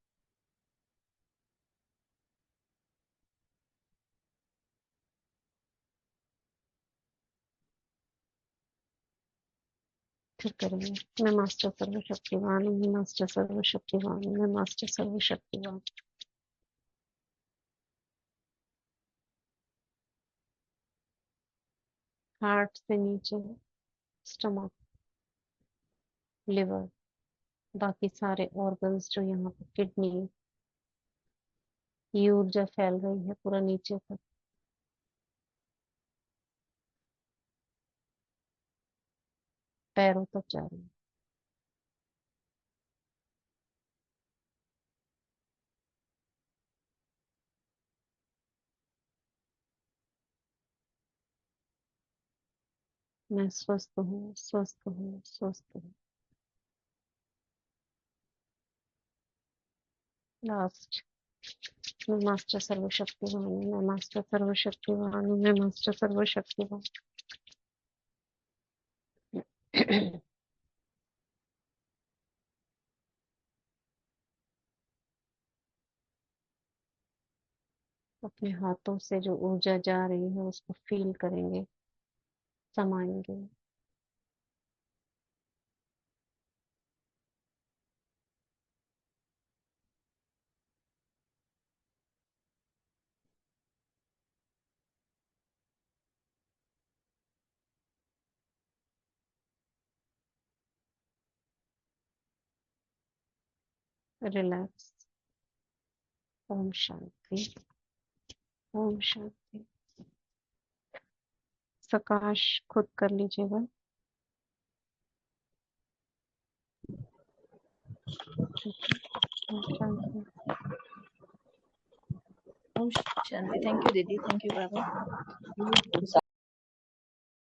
फिर करेंगे। मैं मास्टर सर्वशक्तिवान हूँ, मैं मास्टर सर्वशक्तिवान हूँ, मैं मास्टर सर्वशक्तिवान। हार्ट से नीचे स्टमक, लिवर, बाकी सारे ऑर्गन्स जो यहाँ पे, किडनी, ये ऊर्जा फैल रही है पूरा नीचे तक। पैरों तक जा रही है। मैं स्वस्थ हूँ, स्वस्थ हूँ, स्वस्थ हूँ। लास्ट, मैं मास्टर सर्वशक्तिवान हूँ, मैं मास्टर सर्वशक्तिवान हूँ, मैं मास्टर सर्वशक्तिवान। अपने हाथों से जो ऊर्जा जा रही है उसको फील करेंगे, समाएंगे। रिलैक्स। ओम शांति, ओम शांति। प्रकाश खुद कर लीजिएगा। ओम शांति। ओम शांति। थैंक यू दीदी, थैंक यू बाबा।